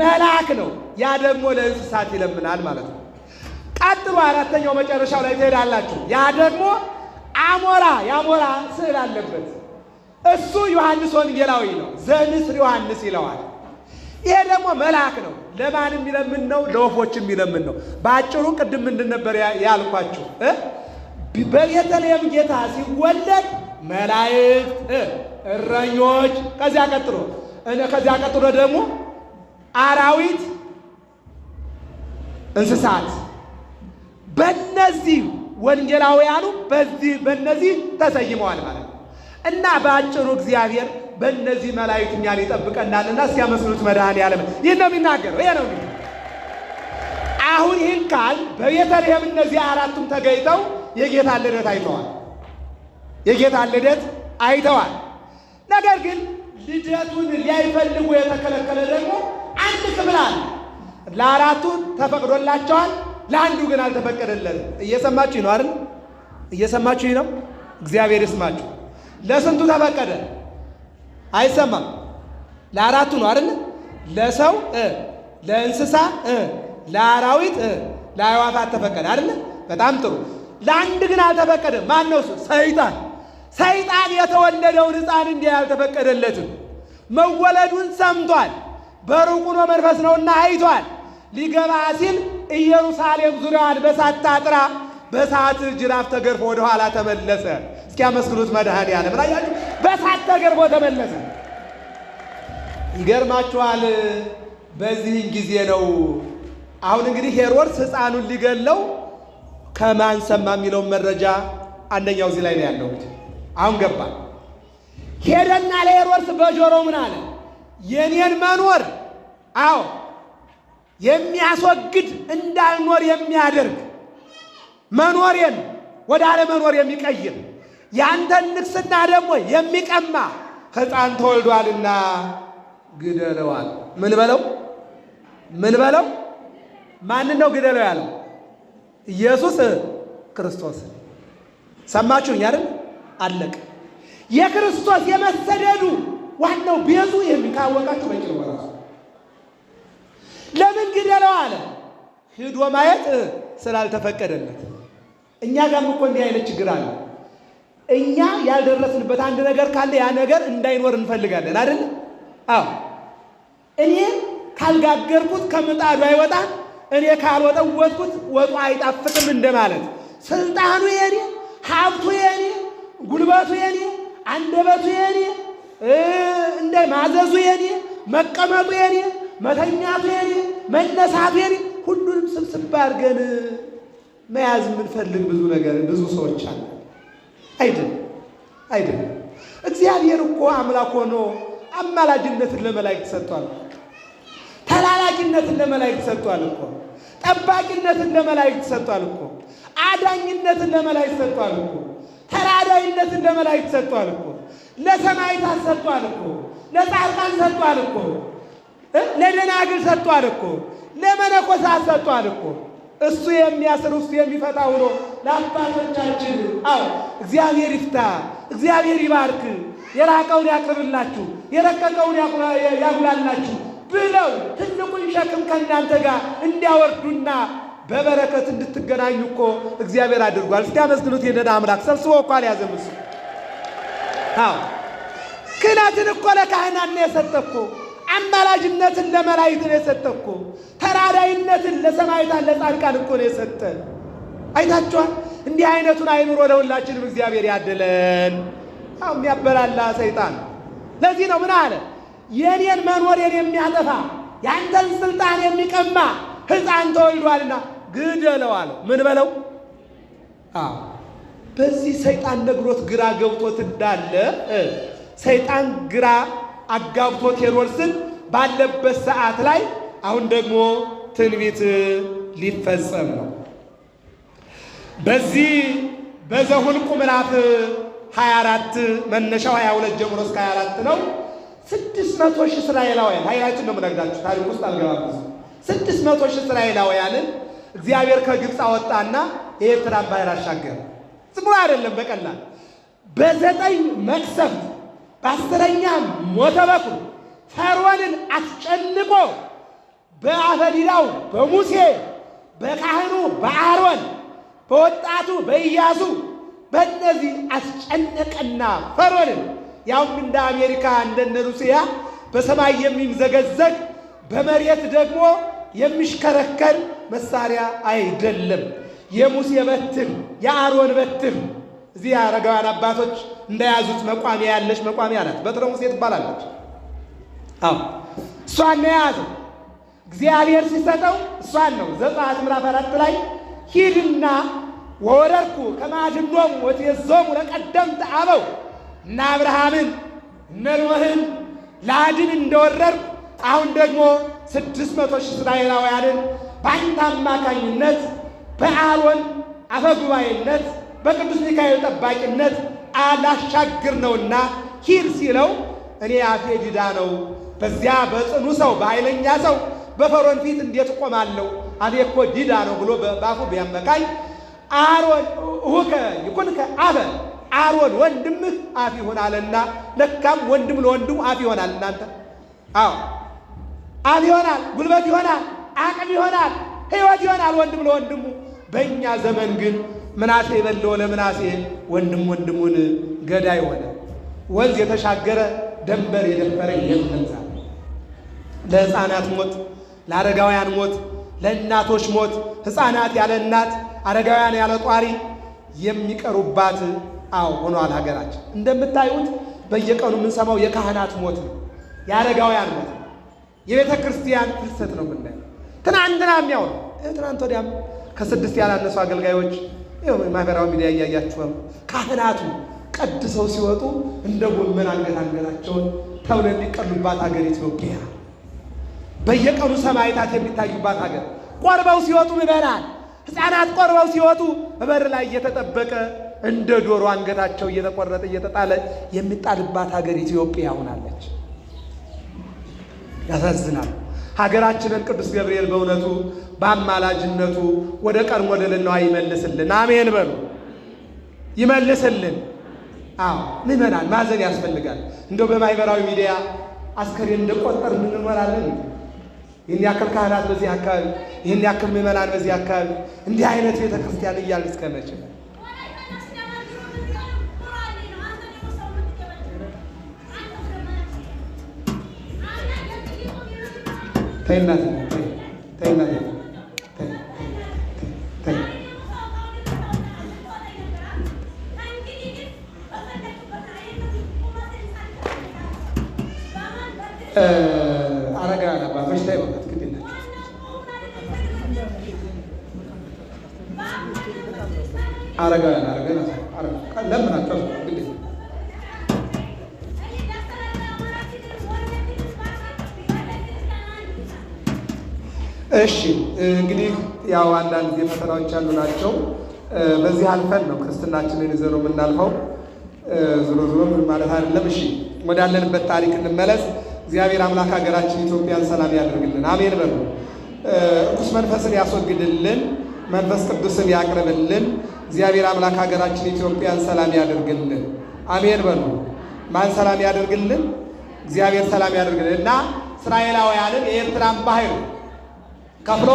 መልአክ ነው። ያ ደግሞ ለእንስሳት ይለምናል ማለት ነው። ቀጥሎ አራተኛው መጨረሻው ላይ ትሄዳላችሁ። ያ ደግሞ አሞራ የአሞራ ስዕል አለበት። እሱ ዮሐንስ ወንጌላዊ ነው። ዘንስር ዮሐንስ ይለዋል። ይሄ ደግሞ መልአክ ነው። ለማን የሚለምን ነው? ለወፎች የሚለምን ነው። በአጭሩ ቅድም ምንድን ነበር ያልኳችሁ? በቤተልሔም ጌታ ሲወለድ መላእክት፣ እረኞች፣ ከዚያ ቀጥሎ ደግሞ አራዊት፣ እንስሳት። በእነዚህ ወንጌላውያኑ በእነዚህ ተሰይመዋል ማለት ነው እና በአጭሩ እግዚአብሔር በእነዚህ መላእክት እኛን ይጠብቀናልና እስኪያመስሉት መድኃኔዓለም ይህን ነው የሚናገረው። ይሄ ነው እንግዲህ አሁን ይህን ቃል በቤተልሔም እነዚህ አራቱም ተገኝተው የጌታን ልደት አይተዋል። የጌታን ልደት አይተዋል። ነገር ግን ልደቱን ሊያይፈልጉ የተከለከለ ደግሞ አንድ ክፍል አለ። ለአራቱ ተፈቅዶላቸዋል፣ ለአንዱ ግን አልተፈቀደለትም። እየሰማችሁ ነው አይደል? እየሰማችሁ ነው። እግዚአብሔር ይስማችሁ። ለስንቱ ተፈቀደ? አይሰማም። ለአራቱ ነው አይደል? ለሰው፣ ለእንስሳ፣ ለአራዊት፣ ለአዕዋፋት ተፈቀደ አይደል? በጣም ጥሩ። ለአንድ ግን አልተፈቀደም። ማን ነው እሱ? ሰይጣን። ሰይጣን የተወለደውን ሕፃን እንዲህ አልተፈቀደለትም። መወለዱን ሰምቷል። በሩቅ ሆኖ መንፈስ ነውና አይቷል። ሊገባ ሲል ኢየሩሳሌም ዙሪያዋን በሳት ታጥራ በሳት ጅራፍ ተገርፎ ወደ ኋላ ተመለሰ። እስኪ አመስግኑት መድኃኔዓለም። ብላያችሁ በሳት ተገርፎ ተመለሰ። ይገርማችኋል። በዚህን ጊዜ ነው አሁን እንግዲህ ሄሮድስ ሕፃኑን ሊገለው ከማን ሰማ የሚለውን መረጃ አንደኛው እዚህ ላይ ነው ያለው። አሁን ገባ። ሄደና ለሄሮድስ በጆሮው ምን አለ? የኔን መኖር የሚያስወግድ እንዳልኖር የሚያደርግ መኖሬን ወደ አለመኖር የሚቀይር ያንተን ንግስና ደግሞ የሚቀማ ሕፃን ተወልዷልና ግደለዋል። ምን በለው? ምን በለው? ማንን ነው ግደለው ያለው? ኢየሱስ ክርስቶስ። ሰማችሁኝ አይደል? አለቀ። የክርስቶስ የመሰደዱ ዋናው ቤዙ የሚታወቃችሁ በቂ ነው። ራሱ ለምን ግደለው አለ? ሂዶ ማየት ስላልተፈቀደለት። እኛ ጋርም እኮ እንዲህ አይነት ችግር አለ። እኛ ያልደረስንበት አንድ ነገር ካለ ያ ነገር እንዳይኖር እንፈልጋለን አይደል? አዎ እኔ ካልጋገርኩት ከምጣዱ አይወጣም፣ እኔ ካልወጠወጥኩት ወጡ አይጣፍጥም እንደማለት። ስልጣኑ የኔ፣ ሀብቱ የኔ፣ ጉልበቱ የኔ፣ አንደበቱ የኔ፣ እንደ ማዘዙ የኔ፣ መቀመጡ የኔ፣ መተኛቱ የኔ፣ መነሳቱ የኔ፣ ሁሉንም ስብስብ አድርገን መያዝ የምንፈልግ ብዙ ሰዎች አለ። አይደለም። እግዚአብሔር እኮ አምላክ ሆኖ አማላጅነትን ለመላእክት ሰጥቷል። ተላላኪነትን ለመላእክት ሰጥቷል እኮ። ጠባቂነትን ለመላእክት ሰጥቷል እኮ። አዳኝነትን ለመላእክት ሰጥቷል እኮ። ተራዳይነትን ለመላእክት ሰጥቷል እኮ። ለሰማዕታት ሰጥቷል እኮ። ለጻድቃን ሰጥቷል እኮ። ለደናግል ሰጥቷል እኮ። ለመነኮሳት ሰጥቷል እኮ። እሱ የሚያስር እሱ የሚፈታ ሆኖ ለአባቶቻችን እግዚአብሔር ይፍታ፣ እግዚአብሔር ይባርክ፣ የራቀውን ያቅርብላችሁ፣ የረቀቀውን ያጉላላችሁ ብለው ትልቁን ሸክም ከእናንተ ጋር እንዲያወርዱና በበረከት እንድትገናኙ እኮ እግዚአብሔር አድርጓል። እስቲ አመስግኑት። የደህና አምላክ ሰብስቦ እኮ አልያዘም እሱ። ክህነትን እኮ ለካህናት ነው የሰጠ እኮ። አማላጅነትን ለመላእክት ነው የሰጠ እኮ። ተራዳይነትን ለሰማዕታት ለጻድቃን እኮ ነው የሰጠ። አይታችኋል። እንዲህ አይነቱን አይኑሮ ለሁላችንም እግዚአብሔር ያድለን። የሚያበላላ ሰይጣን ለዚህ ነው ምን አለ? የኔን መኖሬን የሚያጠፋ ያንተን ስልጣን የሚቀማ ሕፃን ተወልዷልና ግደለው አለው። ምን በለው? በዚህ ሰይጣን ነግሮት ግራ ገብቶት እንዳለ ሰይጣን ግራ አጋብቶት ሄሮድስን ባለበት ሰዓት ላይ አሁን ደግሞ ትንቢት ሊፈጸም ነው። በዚህ በዘኍልቍ ምዕራፍ 24 መነሻው 22 ጀምሮ እስከ 24 ነው። 600 ሺህ እስራኤላውያን ኃይላችን ነው የምነግራችሁ፣ ታሪክ ውስጥ አልገባም። 600 ሺህ እስራኤላውያንን እግዚአብሔር ከግብፅ አወጣና የኤርትራን ባህር አሻገረ። ዝም ብሎ አይደለም፣ በቀላል በ9 መቅሰፍት በ10ኛ ሞተ በኩር ፈርዖንን አስጨንቆ በአፈዲዳው በሙሴ በካህኑ በአሮን በወጣቱ በኢያሱ በእነዚህ አስጨነቀና ፈርዖንን ያውም እንደ አሜሪካ እንደነ ሩሲያ በሰማይ የሚምዘገዘግ በመሬት ደግሞ የሚሽከረከር መሳሪያ አይደለም። የሙሴ በትር የአሮን በትር እዚህ አረጋውያን አባቶች እንደያዙት መቋሚያ ያለች መቋሚያ ናት። በትረ ሙሴ ትባላለች። እሷን ነው የያዘው እግዚአብሔር ሲሰጠው እሷን ነው። ዘጸአት ምዕራፍ 4 ላይ ሂድና ወወረድኩ ከማድኖሙ ወትቤዞሙ ለቀደምት አበው እነ አብርሃምን እነ ኖኅን ላድን እንደወረድኩ አሁን ደግሞ 600 ሺህ እስራኤላውያንን በአንተ አማካኝነት በአሮን አፈጉባኤነት በቅዱስ ሚካኤል ጠባቂነት አላሻግር ነውና ሂድ ሲለው እኔ አፌ ዲዳ ነው፣ በዚያ በጽኑ ሰው በኃይለኛ ሰው በፈርዖን ፊት እንዴት እቆማለሁ? አፌ እኮ ዲዳ ነው ብሎ በአፉ ቢያመካኝ አሮን እሁከ ይኩንከ አፈ አሮን ወንድምህ አፍ ይሆናልና፣ ለካም ወንድም ለወንድሙ አፍ ይሆናል። እናንተ አፍ ይሆናል፣ ጉልበት ይሆናል፣ አቅም ይሆናል፣ ሕይወት ይሆናል ወንድም ለወንድሙ። በእኛ ዘመን ግን ምናሴ የበለወ ለምናሴ ወንድም ወንድሙን ገዳይ ሆነ። ወንዝ የተሻገረ ደንበር የደፈረ የለም። ዛሬ ለሕፃናት ሞት፣ ለአረጋውያን ሞት፣ ለእናቶች ሞት፣ ሕፃናት ያለ እናት አረጋውያን ያለ ጧሪ የሚቀሩባት ሆኗል ሀገራችን። እንደምታዩት በየቀኑ የምንሰማው የካህናት ሞት ነው፣ የአረጋውያን ሞት ነው፣ የቤተ ክርስቲያን ፍልሰት ነው የምናየው። ትናንትና የሚያው ነው። ትናንት ወዲያም ከ6 ያላነሱ አገልጋዮች ማህበራዊ ሚዲያ እያያችሁ ነው። ካህናቱ ቀድሰው ሲወጡ እንደ ጎመን አንገታቸውን ተብለው የሚቀሉባት ሀገር ኢትዮጵያ፣ በየቀኑ ሰማዕታት የሚታዩባት ሀገር፣ ቆርበው ሲወጡ ምዕመናን ሕፃናት ቆርበው ሲወጡ በበር ላይ እየተጠበቀ እንደ ዶሮ አንገታቸው እየተቆረጠ እየተጣለ የሚጣልባት ሀገር ኢትዮጵያ ሆናለች። ያሳዝናል። ሀገራችንን ቅዱስ ገብርኤል በእውነቱ በአማላጅነቱ ወደ ቀድሞ ልዕልናዋ ይመልስልን። አሜን በሉ። ይመልስልን። ምዕመናን ማዘን ያስፈልጋል። እንደው በማህበራዊ ሚዲያ አስከሬን እንደቆጠር እንኖራለን። ይህን ያክል ካህናት በዚህ አካባቢ፣ ይህን ያክል ምዕመናን በዚህ አካባቢ፣ እንዲህ አይነት ቤተ ክርስቲያን እያልን እስከ መቼ? ተይ እናቴ ተይ እናቴ ተይ አረጋውያን አባቶች ላይ በቃት ግድ የላቸው አረጋውያን ለምናቸው ግድ እሺ እንግዲህ ያው አንዳንድ ጊዜ ፈተናዎች ያሉ ናቸው። በዚህ አልፈን ነው ክርስትናችንን ይዘን ነው የምናልፈው። ዞሮ ዞሮ ምን ማለት አይደለም። እሺ ወዳለንበት ታሪክ እንመለስ። እግዚአብሔር አምላክ ሀገራችን ኢትዮጵያን ሰላም ያደርግልን። አሜን በሉ። ርኩስ መንፈስን ያስወግድልን፣ መንፈስ ቅዱስን ያቅርብልን። እግዚአብሔር አምላክ ሀገራችን ኢትዮጵያን ሰላም ያደርግልን። አሜን በሉ። ማን ሰላም ያደርግልን? እግዚአብሔር ሰላም ያደርግልን። እና እስራኤላውያንን የኤርትራን ባህር ከፍሎ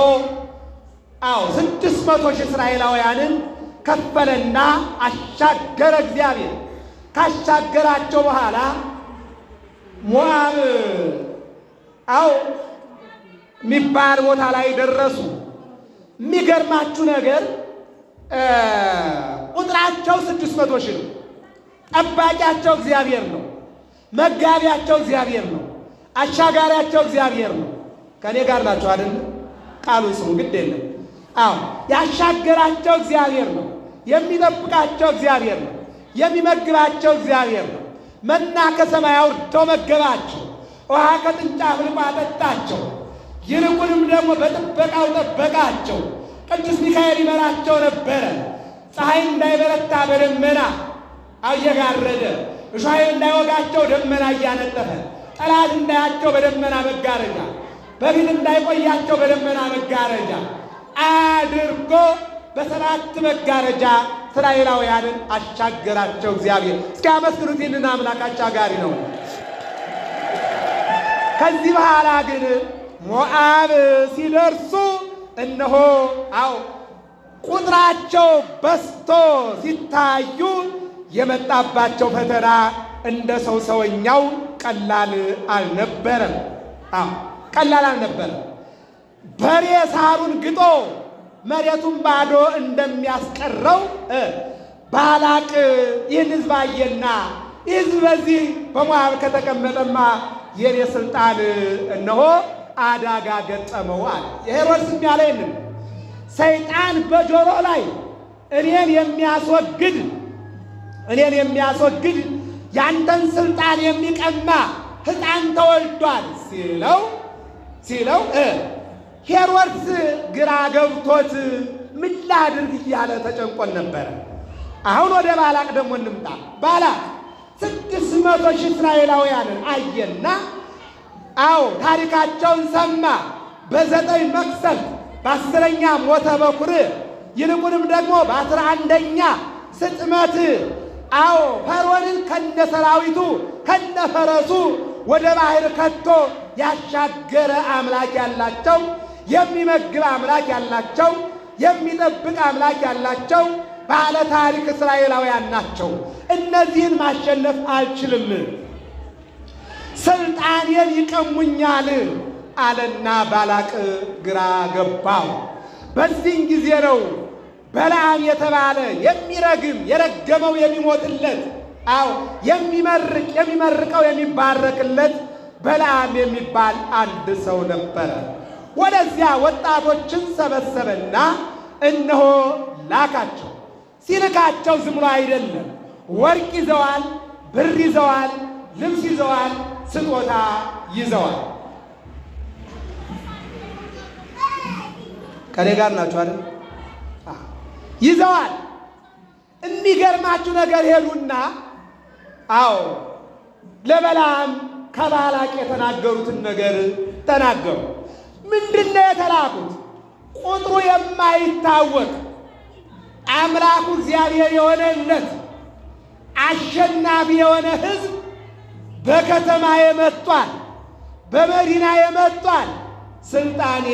600 ሺህ እስራኤላውያንን ከፈለና አሻገረ። እግዚአብሔር ካሻገራቸው በኋላ ሞዓብ የሚባል ቦታ ላይ ደረሱ። የሚገርማችሁ ነገር ቁጥራቸው 600 ሺህ ነው። ጠባቂያቸው እግዚአብሔር ነው። መጋቢያቸው እግዚአብሔር ነው። አሻጋሪያቸው እግዚአብሔር ነው። ከእኔ ጋር ናቸው አይደል? ቃሉን ስሙ፣ ግድ የለም። ያሻገራቸው እግዚአብሔር ነው። የሚጠብቃቸው እግዚአብሔር ነው። የሚመግባቸው እግዚአብሔር ነው። መና ከሰማይ አውርዶ መገባቸው። ውሃ ከጥንጫ አፍልቆ አጠጣቸው። ይልቁንም ደግሞ በጥበቃው ጠበቃቸው። ቅዱስ ሚካኤል ይመራቸው ነበረ። ፀሐይ እንዳይበረታ በደመና እየጋረደ፣ እሾህ እንዳይወጋቸው ደመና እያነጠፈ፣ ጠላት እንዳያቸው በደመና መጋረጃ፣ በፊት እንዳይቆያቸው በደመና መጋረጃ አድርጎ በሰባት መጋረጃ እስራኤላውያንን አሻገራቸው እግዚአብሔር። እስኪ አመስግኑት፣ ይህንን አምላክ አሻጋሪ ነው። ከዚህ በኋላ ግን ሞዓብ ሲደርሱ እነሆ ቁጥራቸው በዝቶ ሲታዩ የመጣባቸው ፈተና እንደ ሰውኛው ቀላል አልነበረም። ቀላል አልነበረም። በሬ ሳሩን ግጦ መሬቱን ባዶ እንደሚያስቀረው ባላቅ ይህን ሕዝብ አየና፣ ሕዝብ በዚህ በሞዓብ ከተቀመጠማ የኔ ስልጣን እነሆ አዳጋ ገጠመው አለ። የሄሮድስም ያለ ይህንን ሰይጣን በጆሮ ላይ እኔን የሚያስወግድ ያንተን ስልጣን የሚቀማ ሕፃን ተወልዷል ሲለው ሄሮድስ ግራ ገብቶት ምን ላድርግ እያለ ተጨንቆን ነበረ። አሁን ወደ ባላቅ ደግሞ እንምጣ። ባላቅ 600 ሺህ እስራኤላውያንን አየና ታሪካቸውን ሰማ። በ9 መቅሰፍት በ10ኛ ሞተ በኩር ይልቁንም ደግሞ በ11ኛ ስጥመት ፈርዖንን ከነሰራዊቱ ከነፈረሱ ወደ ባህር ከቶ ያሻገረ አምላክ ያላቸው፣ የሚመግብ አምላክ ያላቸው፣ የሚጠብቅ አምላክ ያላቸው ባለ ታሪክ እስራኤላውያን ናቸው። እነዚህን ማሸነፍ አልችልም፣ ስልጣኔን ይቀሙኛል አለና ባላቅ ግራ ገባው። በዚህን ጊዜ ነው በለዓም የተባለ የሚረግም የረገመው የሚሞትለት፣ የሚመርቀው የሚባረክለት በለዓም የሚባል አንድ ሰው ነበረ። ወደዚያ ወጣቶችን ሰበሰበና እነሆ ላካቸው። ሲልካቸው ዝም ብሎ አይደለም። ወርቅ ይዘዋል፣ ብር ይዘዋል፣ ልብስ ይዘዋል፣ ስጦታ ይዘዋል። ከኔ ጋር ናችሁ አይደል? ይዘዋል። የሚገርማችሁ ነገር ሄዱና ለበለዓም ከባላቅ የተናገሩትን ነገር ተናገሩ። ምንድነው የተላኩት? ቁጥሩ የማይታወቅ አምላኩ እግዚአብሔር የሆነለት አሸናፊ የሆነ ሕዝብ በከተማ የመጧል፣ በመዲና የመጧል። ስልጣኔ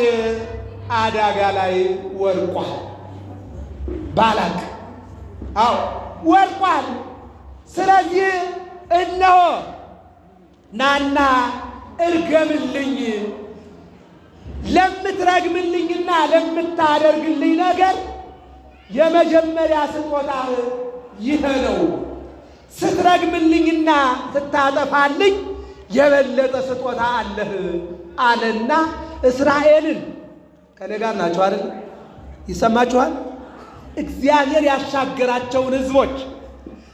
አደጋ ላይ ወድቋል። ባላቅ ወድቋል። ስለዚህ እነሆ ናና እርገምልኝ፣ ለምትረግምልኝና ለምታደርግልኝ ነገር የመጀመሪያ ስጦታህ ይህ ነው። ስትረግምልኝና ስታጠፋልኝ የበለጠ ስጦታ አለህ አለና እስራኤልን ከኔ ጋር ናቸው አይደል? ይሰማችኋል? እግዚአብሔር ያሻገራቸውን ሕዝቦች፣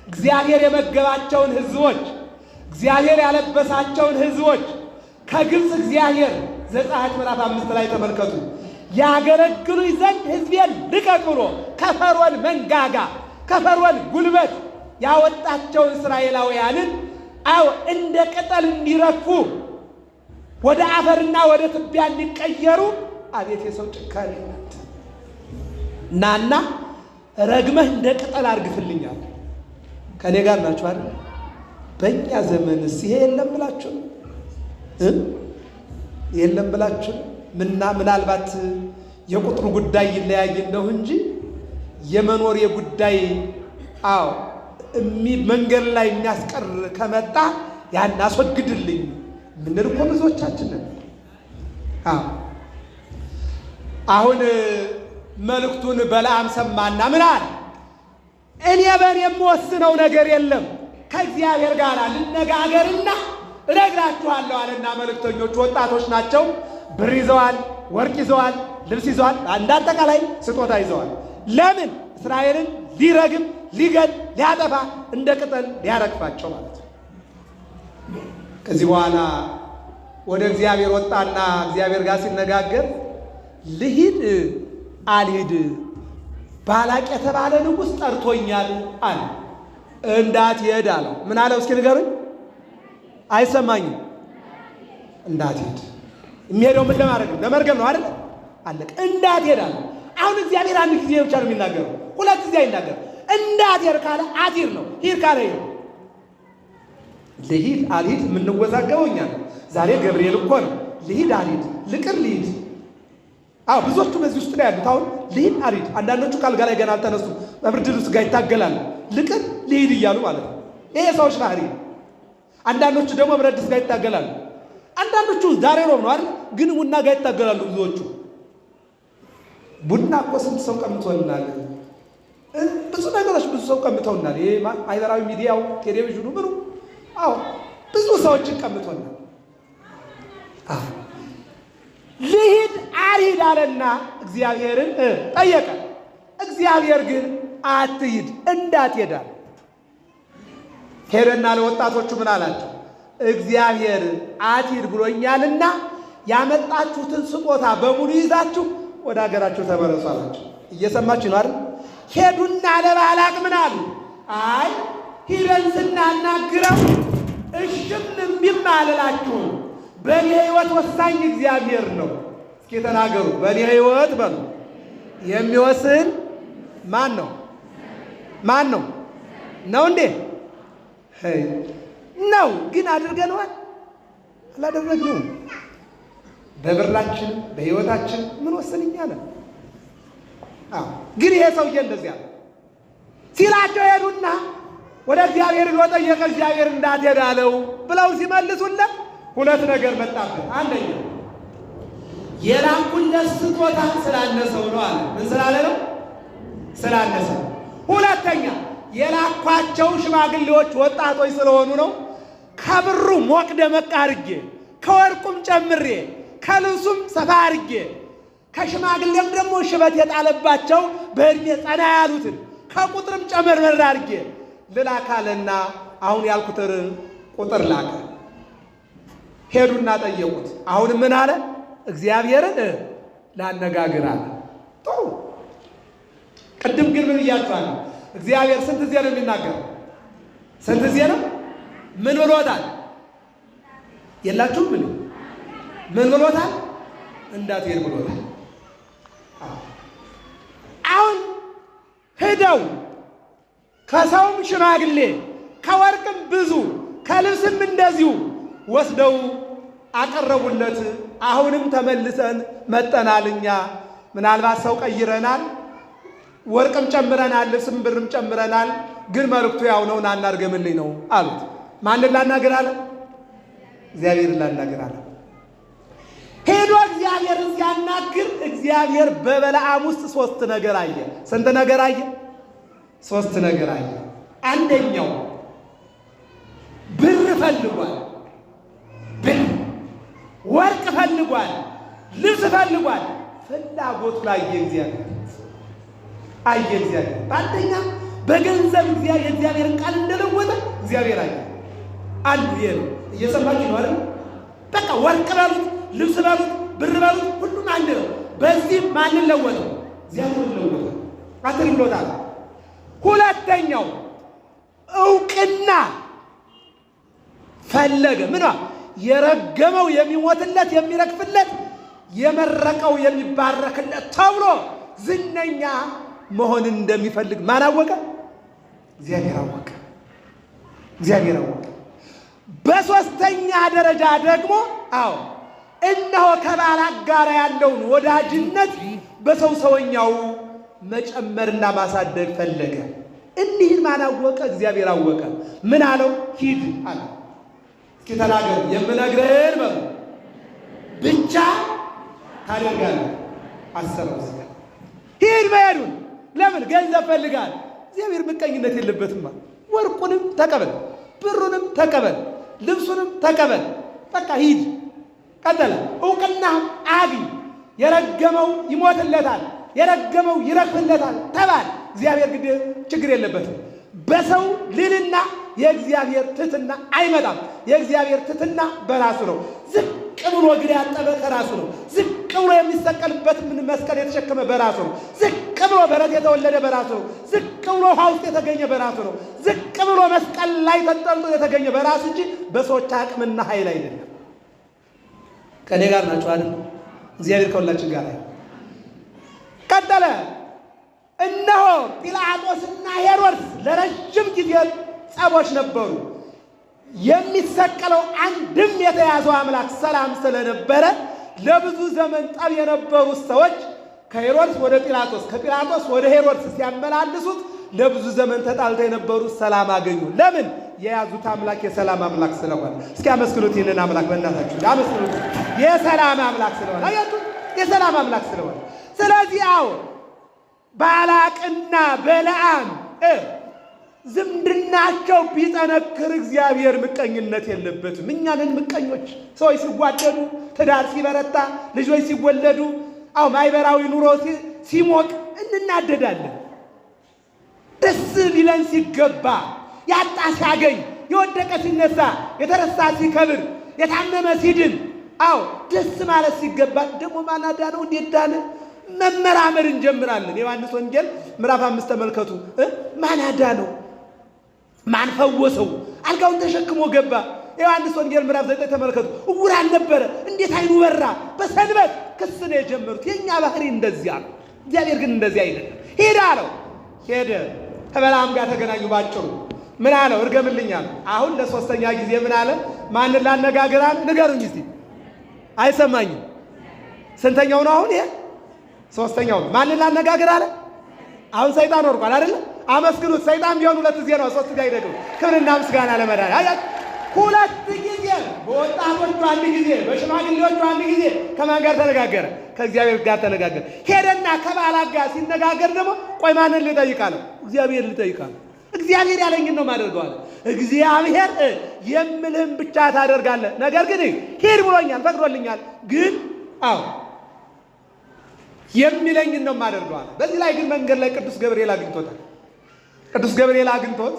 እግዚአብሔር የመገባቸውን ሕዝቦች፣ እግዚአብሔር ያለበሳቸውን ሕዝቦች ከግብፅ እግዚአብሔር ዘጸአት ምዕራፍ 5 ላይ ተመልከቱ። ያገለግሉኝ ዘንድ ሕዝቤን ልቀቅ ብሎ ከፈርዖን መንጋጋ ከፈርዖን ጉልበት ያወጣቸውን እስራኤላውያንን እንደ ቅጠል እንዲረግፉ ወደ አፈርና ወደ ትቢያ እንዲቀየሩ አቤት የሰው ጭካኔ! ናና ረግመህ እንደ ቅጠል አርግፍልኛል። ከኔ ጋር ናችሁ አይደል? በእኛ ዘመንስ ይሄ የለም ብላችሁ የለም ብላችሁ ምናልባት የቁጥሩ ጉዳይ ይለያይ እንደው እንጂ የመኖር የጉዳይ መንገድ ላይ የሚያስቀር ከመጣ ያን አስወግድልኝ ምንል እኮ ብዙዎቻችን ነን። አሁን መልእክቱን በለዓም ሰማና ምን አለ? እኔ በእኔ የምወስነው ነገር የለም ከእግዚአብሔር ጋር ልነጋገርና እነግራችኋለሁ አለና መልእክተኞቹ ወጣቶች ናቸው። ብር ይዘዋል፣ ወርቅ ይዘዋል፣ ልብስ ይዘዋል፣ እንዳጠቃላይ ስጦታ ይዘዋል። ለምን? እስራኤልን ሊረግም ሊገል ሊያጠፋ እንደ ቅጠል ሊያረግፋቸው ማለት ነው። ከዚህ በኋላ ወደ እግዚአብሔር ወጣና እግዚአብሔር ጋር ሲነጋገር ልሂድ አልሂድ ባላቅ የተባለ ንጉሥ ጠርቶኛል አለ። እንዳትሄድ አለው። ምን አለው? እስኪ ንገሩኝ። አይሰማኝም። እንዳትሄድ። የሚሄደው ምን ለማድረግ ነው? ለመርገም ነው አይደል? አለቀ። እንዳትሄድ አለው። አሁን እግዚአብሔር አንድ ጊዜ ብቻ ነው የሚናገረው፣ ሁለት ጊዜ አይናገር። እንዳትሄድ ካለ አቲር ነው፣ ሂድ ካለ ሂድ። ልሂድ አልሂድ የምንወዛገበው እኛ ነው። ዛሬ ገብርኤል እኮ ነው ልሂድ አልሂድ፣ ልቅር ልሂድ። ብዙዎቹ በዚህ ውስጥ ነው ያሉት። አሁን ልሂድ አልሂድ። አንዳንዶቹ ካልጋ ላይ ገና አልተነሱም፣ በብርድ ልብስ ጋር ይታገላሉ። ልቅር ልሂድ እያሉ ማለት ነው። ይሄ ሰዎች ባህሪ። አንዳንዶቹ ደግሞ ብረት ድስት ጋር ይታገላሉ። አንዳንዶቹ ዛሬ ሮብ ነው አይደል? ግን ቡና ጋር ይታገላሉ። ብዙዎቹ ቡና እኮ ስንት ሰው ቀምቶናል። ብዙ ነገሮች ብዙ ሰው ቀምተውናል። ይሄ ማህበራዊ ሚዲያው፣ ቴሌቪዥኑ፣ ምኑ ብዙ ሰዎችን ቀምቶናል። ልሂድ አልሂድ አለና እግዚአብሔርን ጠየቀ። እግዚአብሔር ግን አትሂድ እንዳትሄድ አለ። ሄደና ለወጣቶቹ ምን አላቸው? እግዚአብሔር አትሂድ ብሎኛልና ያመጣችሁትን ስጦታ በሙሉ ይዛችሁ ወደ ሀገራችሁ ተመለሱ አላቸው። እየሰማችሁ ነው አይደል? ሄዱና ለባላቅ ምን አሉ? አይ ሂደን ስናናግረው እሽም እምቢም አልላችሁም። በእኔ ሕይወት ወሳኝ እግዚአብሔር ነው። እስኪ ተናገሩ። በእኔ ሕይወት በሉ የሚወስን ማን ነው? ማን ነው? ነው እንዴ? ነው። ግን አድርገነዋል? አላደረግነውም። በብራችን በሕይወታችን ምን ወሰንኛ ነን? ግን ይሄ ሰውዬ እንደዚያ ሲላቸው ሄዱና ወደ እግዚአብሔር ብሎ ጠየቀ። እግዚአብሔር እንዳትሄድ አለው ብለው ሲመልሱለት ሁለት ነገር መጣበት። አንደኛ የላኩለት ስጦታ ስላነሰው ነው አለ። ምን ስላለ ነው? ስላነሰው። ሁለተኛ የላኳቸው ሽማግሌዎች ወጣቶች ስለሆኑ ነው። ከብሩ ሞቅ ደመቅ አድርጌ ከወርቁም ጨምሬ ከልብሱም ሰፋ አድርጌ ከሽማግሌም ደግሞ ሽበት የጣለባቸው በእድሜ ጸና ያሉትን ከቁጥርም ጨመርመር አድርጌ ልላካለና አሁን ያልኩትን ቁጥር ላከ። ሄዱና ጠየቁት። አሁን ምን አለ? እግዚአብሔርን ላነጋግር አለ። ጥሩ። ቅድም ግን ምን ብያችኋለሁ? እግዚአብሔር ስንት ጊዜ ነው የሚናገረው? ስንት ጊዜ ነው? ምን ብሎታል? የላችሁም? ምን ብሎታል? እንዳትሄድ ብሎታል። አሁን ሄደው ከሰውም ሽማግሌ ከወርቅም ብዙ ከልብስም እንደዚሁ ወስደው አቀረቡለት። አሁንም ተመልሰን መጠናል። እኛ ምናልባት ሰው ቀይረናል፣ ወርቅም ጨምረናል፣ ልብስም ብርም ጨምረናል። ግን መልእክቱ ያው ነው፣ ና እናርገምልኝ ነው አሉት። ማንን ላናገር አለ? እግዚአብሔርን ላናገር አለ። ሄዶ እግዚአብሔርን ሲያናግር እግዚአብሔር በበለዓም ውስጥ 3 ነገር አየ። ስንት ነገር አየ? 3 ነገር አየ። አንደኛው ብር ፈልጓል፣ ብር ወርቅ ፈልጓል፣ ልብስ ፈልጓል። ፍላጎቱ ላይ እግዚአብሔር አየ። እግዚአብሔር አንደኛ በገንዘብ የእግዚአብሔርን ቃል እንደለወጠ እግዚአብሔር አየ። አንዱ ይሄ ነው። እየሰማችሁ ነው አይደል? በቃ ወርቅ በሉት፣ ልብስ በሉት፣ ብር በሉት ሁሉም አንድ ነው። በዚህ ማንን ለወጠው? እግዚአብሔርን ለወጠው። አትሪም ብሎታል። ሁለተኛው ዕውቅና ፈለገ። ምን የረገመው የሚሞትለት የሚረግፍለት፣ የመረቀው የሚባረክለት ተብሎ ዝነኛ መሆንን እንደሚፈልግ ማን አወቀ? እግዚአብሔር አወቀ። እግዚአብሔር አወቀ። በሶስተኛ ደረጃ ደግሞ እነሆ ከባላቅ ጋር ያለውን ወዳጅነት በሰው ሰውኛው መጨመርና ማሳደግ ፈለገ። እኒህን ማን አወቀ? እግዚአብሔር አወቀ። ምን አለው? ሂድ አለ። እስኪ ተናገሩ። የምነግርህን በሉ ብቻ ታደርጋለህ። አሰረው። ሂድ መሄዱን ለምን? ገንዘብ ፈልጋል። እግዚአብሔር ምቀኝነት የለበትም። ወርቁንም ተቀበል፣ ብሩንም ተቀበል፣ ልብሱንም ተቀበል። በቃ ሂድ። ቀጠለ። ዕውቅና አግኝ። የረገመው ይሞትለታል፣ የረገመው ይረግፍለታል ተባል። እግዚአብሔር ግድ ችግር የለበትም። በሰው ልልና የእግዚአብሔር ትሕትና አይመጣም። የእግዚአብሔር ትሕትና በራሱ ነው። ዝቅ ብሎ እግር ያጠበ ከራሱ ነው። ዝቅ ብሎ የሚሰቀልበት መስቀል የተሸከመ በራሱ ነው። ዝቅ ብሎ በረት የተወለደ በራሱ ነው። ዝቅ ብሎ ውሃ ውስጥ የተገኘ በራሱ ነው። ዝቅ ብሎ መስቀል ላይ ተንጠልጥሎ የተገኘ በራሱ እንጂ በሰዎች አቅምና ኃይል አይደለም። ከኔ ጋር ናቸው አይደል? እግዚአብሔር ከሁላችን ጋር ነው። ቀጠለ። እነሆ ጲላጦስና ሄሮድስ ለረጅም ጊዜ ጸቦች ነበሩ። የሚሰቀለው አንድም የተያዘው አምላክ ሰላም ስለነበረ ለብዙ ዘመን ጠብ የነበሩት ሰዎች ከሄሮድስ ወደ ጲላጦስ፣ ከጲላጦስ ወደ ሄሮድስ ሲያመላልሱት ለብዙ ዘመን ተጣልተው የነበሩት ሰላም አገኙ። ለምን? የያዙት አምላክ የሰላም አምላክ ስለሆነ። እስኪ አመስግኑት ይህንን አምላክ በእናታችሁ አመስግኑት። የሰላም አምላክ ስለሆነ አያችሁ፣ የሰላም አምላክ ስለሆነ። ስለዚህ ባላቅና በለዓም ዝምድናቸው ቢጠነክር እግዚአብሔር ምቀኝነት የለበትም። እኛንን ምቀኞች ሰዎች ሲጓደዱ፣ ትዳር ሲበረታ፣ ልጆች ሲወለዱ፣ ማህበራዊ ኑሮ ሲሞቅ እንናደዳለን። ደስ ሊለን ሲገባ፣ ያጣ ሲያገኝ፣ የወደቀ ሲነሳ፣ የተረሳ ሲከብር፣ የታመመ ሲድን፣ ደስ ማለት ሲገባ ደግሞ ማናዳ ነው እንዴት ዳነ መመራመር እንጀምራለን። ዮሐንስ ወንጌል ምዕራፍ 5 ተመልከቱ። ማናዳ ነው ማን ፈወሰው? አልጋውን ተሸክሞ ገባ። ዮሐንስ ወንጌል ምዕራፍ 9 ተመልከቱ። ዕውራን ነበረ እንዴት አይኑ በራ። በሰንበት ክስ ነው የጀመሩት። የኛ ባህሪ እንደዚያ ነው። እግዚአብሔር ግን እንደዚያ አይደለም። ሄደ አለው። ሄደ። ከበለዓም ጋር ተገናኙ። ባጭሩ ምን አለው? እርገምልኝ አለ። አሁን ለሶስተኛ ጊዜ ምን አለ? ማንን ላነጋግር አለ? ንገሩኝ እስቲ። አይሰማኝም። ስንተኛው ነው አሁን? ይሄ ሶስተኛው ነው። ማንን ላነጋግር አለ? አሁን ሰይጣን ወርቋል አይደል? አመስግኑት። ሰይጣን ቢሆን 2 ጊዜ ነው፣ 3 ጊዜ አይደግም። ክብርና ምስጋና ለመድኃኒዓለም። አያት 2 ጊዜ፣ በወጣቶቹ 1 ጊዜ፣ በሽማግሌዎቹ 1 ጊዜ ከማን ጋር ተነጋገረ? ከእግዚአብሔር ጋር ተነጋገረ። ሄደና ከባላቅ ጋር ሲነጋገር ደግሞ ቆይ ማንን ልጠይቃለሁ? እግዚአብሔር ልጠይቃለሁ። እግዚአብሔር ያለኝን ነው የማደርገው አለ። እግዚአብሔር የምልህን ብቻ ታደርጋለህ፣ ነገር ግን ሂድ ብሎኛል፣ ፈቅዶልኛል። ግን የሚለኝን ነው የማደርገው አለ። በዚህ ላይ ግን መንገድ ላይ ቅዱስ ገብርኤል አግኝቶታል። ቅዱስ ገብርኤል አግኝቶት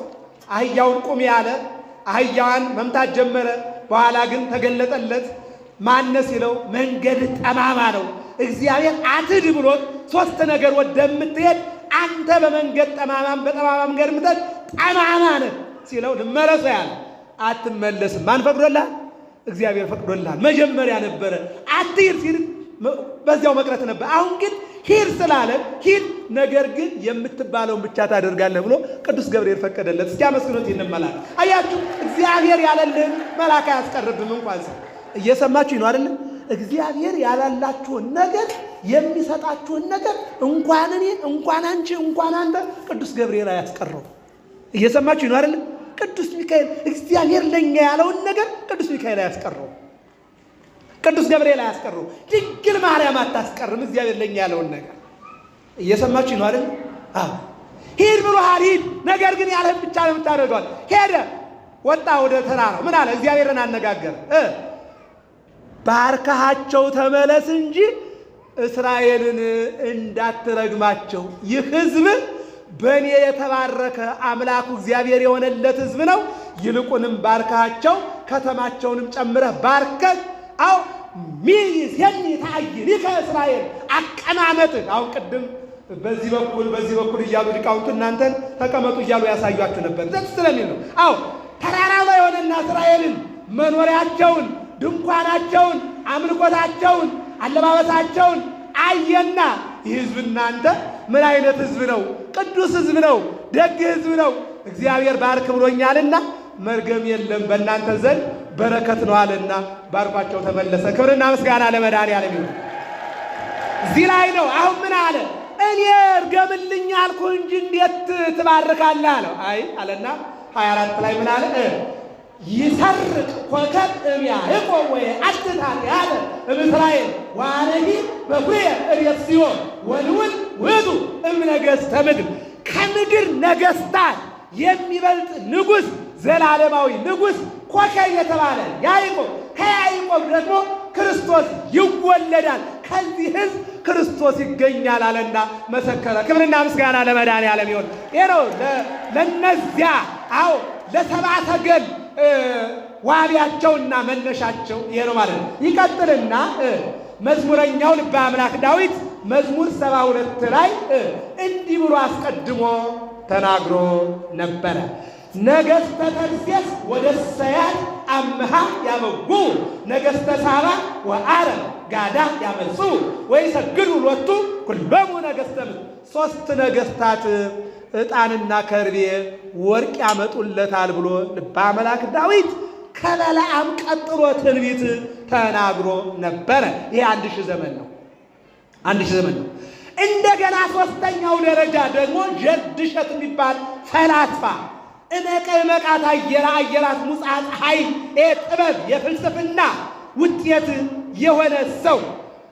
አህያውን ቁሚ ያለ፣ አህያዋን መምታት ጀመረ። በኋላ ግን ተገለጠለት። ማነስ ሲለው መንገድ ጠማማ ነው፣ እግዚአብሔር አትሂድ ብሎት 3 ነገር ወደምትሄድ አንተ በመንገድ ጠማማም በጠማማ መንገድ ምትሄድ ጠማማ ነህ ሲለው ልመለስ ያለ አትመለስም። ማን ፈቅዶልሃል? እግዚአብሔር ፈቅዶልሃል። መጀመሪያ ነበረ አትሂድ ሲል በዚያው መቅረት ነበር። አሁን ግን ሂድ ስላለ ሂድ፣ ነገር ግን የምትባለውን ብቻ ታደርጋለህ ብሎ ቅዱስ ገብርኤል ፈቀደለት። እስኪ አመስግኑት ይህንን መልአክ። አያችሁ፣ እግዚአብሔር ያለልህን መልአክ አያስቀርብም። እንኳን ሰው እየሰማችሁ ነው አይደለም? እግዚአብሔር ያላላችሁን ነገር የሚሰጣችሁን ነገር እንኳን እኔ እንኳን አንቺ እንኳን አንተ ቅዱስ ገብርኤል አያስቀረው። እየሰማችሁ ነው አይደለም? ቅዱስ ሚካኤል እግዚአብሔር ለኛ ያለውን ነገር ቅዱስ ሚካኤል አያስቀረው። ቅዱስ ገብርኤል አያስቀሩም። ድንግል ማርያም አታስቀርም። እግዚአብሔር ለኛ ያለውን ነገር እየሰማችሁ ነው አይደል? ሂድ ብሎሃል፣ ሂድ። ነገር ግን ያለህን ብቻ ነው የምታደርገው። ሄደ፣ ወጣ ወደ ተራራው። ምን አለ? እግዚአብሔርን አነጋገረ። ባርከሃቸው ተመለስ እንጂ እስራኤልን እንዳትረግማቸው። ይህ ሕዝብ በእኔ የተባረከ አምላኩ እግዚአብሔር የሆነለት ሕዝብ ነው። ይልቁንም ባርከሃቸው፣ ከተማቸውንም ጨምረህ ባርከህ። አው ሚሴኒ ታይሪከ እስራኤል አቀማመጥህ። አሁን ቅድም በዚህ በኩል እያሉ ሊቃውንቱ እናንተን ተቀመጡ እያሉ ያሳዩአችሁ ነበር። ደስ ስለሚል ነው። አው ተራራው ላይ ሆነና እስራኤልን መኖሪያቸውን፣ ድንኳናቸውን፣ አምልኮታቸውን፣ አለባበሳቸውን አየና ይህ ሕዝብ እናንተ ምን አይነት ሕዝብ ነው? ቅዱስ ሕዝብ ነው፣ ደግ ሕዝብ ነው። እግዚአብሔር ባርክ ብሎኛልና መርገም የለም በእናንተ ዘንድ በረከት ነው አለና ባርኳቸው ተመለሰ። ክብርና ምስጋና ለመድኃኒዓለም ይሁን። እዚህ ላይ ነው አሁን ምን አለ? እኔ እርገምልኝ አልኩ እንጂ እንዴት ትባርካለህ አለው። አይ አለና 24 ላይ ምን አለ? ይሰርቅ ኮከብ እምያዕቆብ ወየአትታል ያለ እምእስራኤል ወአነኒ በኩየ እሬስዮ ወልውል ውእቱ እምነገሥተ ምድር። ከምድር ነገሥታት የሚበልጥ ንጉሥ፣ ዘላለማዊ ንጉሥ ኮከብ የተባለ ያዕቆብ፣ ከያዕቆብ ደግሞ ክርስቶስ ይወለዳል፣ ከዚህ ሕዝብ ክርስቶስ ይገኛል አለና መሰከረ። ክብርና ምስጋና ለመድኃኒዓለም ይሁን። ይሄ ነው ለነዚያ አዎ ለሰብአ ሰገል ዋቢያቸውና መነሻቸው ይሄ ነው ማለት ነው። ይቀጥልና መዝሙረኛው ልበ አምላክ ዳዊት መዝሙር 72 ላይ እንዲህ ብሎ አስቀድሞ ተናግሮ ነበረ። ነገሥተ ተርሴስ ወደ ሰያት አምሃ ያመጉ ነገሥተ ሳባ ወአረብ ጋዳ ያመጹ ወይሰግዱ ሎቱ ኩሎሙ ነገሥተ ምድር። 3 ነገሥታት ዕጣንና ከርቤ ወርቅ ያመጡለታል ብሎ ልበ አምላክ ዳዊት ከበለዓም ቀጥሎ ትንቢት ተናግሮ ነበረ። ይሄ 1000 ዘመን ነው። 1000 ዘመን ነው። እንደገና 3ኛው ደረጃ ደግሞ ጀርድሸት የሚባል ፈላስፋ እመቀ መቃት አየራት ሙፃ ፀሐይ ጥበብ የፍልስፍና ውጤት የሆነ ሰው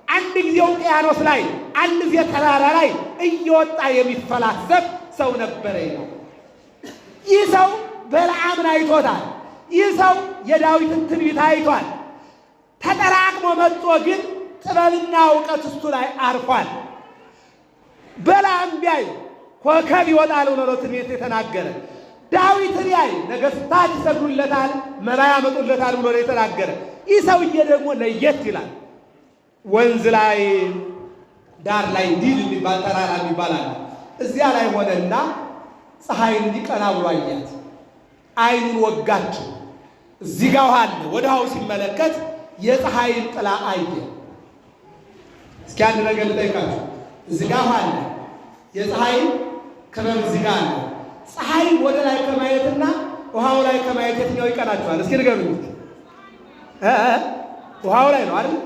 አንድ ጊዜ ውቅያኖስ ላይ አንድ ጊዜ ተራራ ላይ እየወጣ የሚፈላሰፍ ሰው ነበረ ነው። ይህ ሰው በለዓምን አይቶታል። ይህ ሰው የዳዊትን ትንቢት አይቷል። ተጠራቅሞ መጥቶ ግን ጥበብና እውቀት እሱ ላይ አርፏል። በለዓም ቢያይ ኮከብ ይወጣል ብሎ ነው ትንቢት የተናገረ። ዳዊት ቢያይ ነገሥታት ይሰግዱለታል፣ መባ ያመጡለታል ብሎ ነው የተናገረ። ይህ ሰውዬ ደግሞ ለየት ይላል። ወንዝ ላይ ዳር ላይ ዲል የሚባል ተራራ የሚባል አለ። እዚያ ላይ ሆነና ፀሐይ እንዲቀና ብሎ አያት። አይኑን ወጋችው። እዚህ ጋር ውሃ አለ። ወደ ውሃው ሲመለከት የፀሐይን ጥላ አየ። እስኪ አንድ ነገር ልጠይቃችሁ። እዚህ ጋር ውሃ አለ። የፀሐይ ክበብ እዚህ ጋር አለ። ፀሐይ ወደ ላይ ከማየትና ውሃው ላይ ከማየት የትኛው ይቀናችኋል? እስኪ ንገሩኝ። ውሃው ላይ ነው አይደል?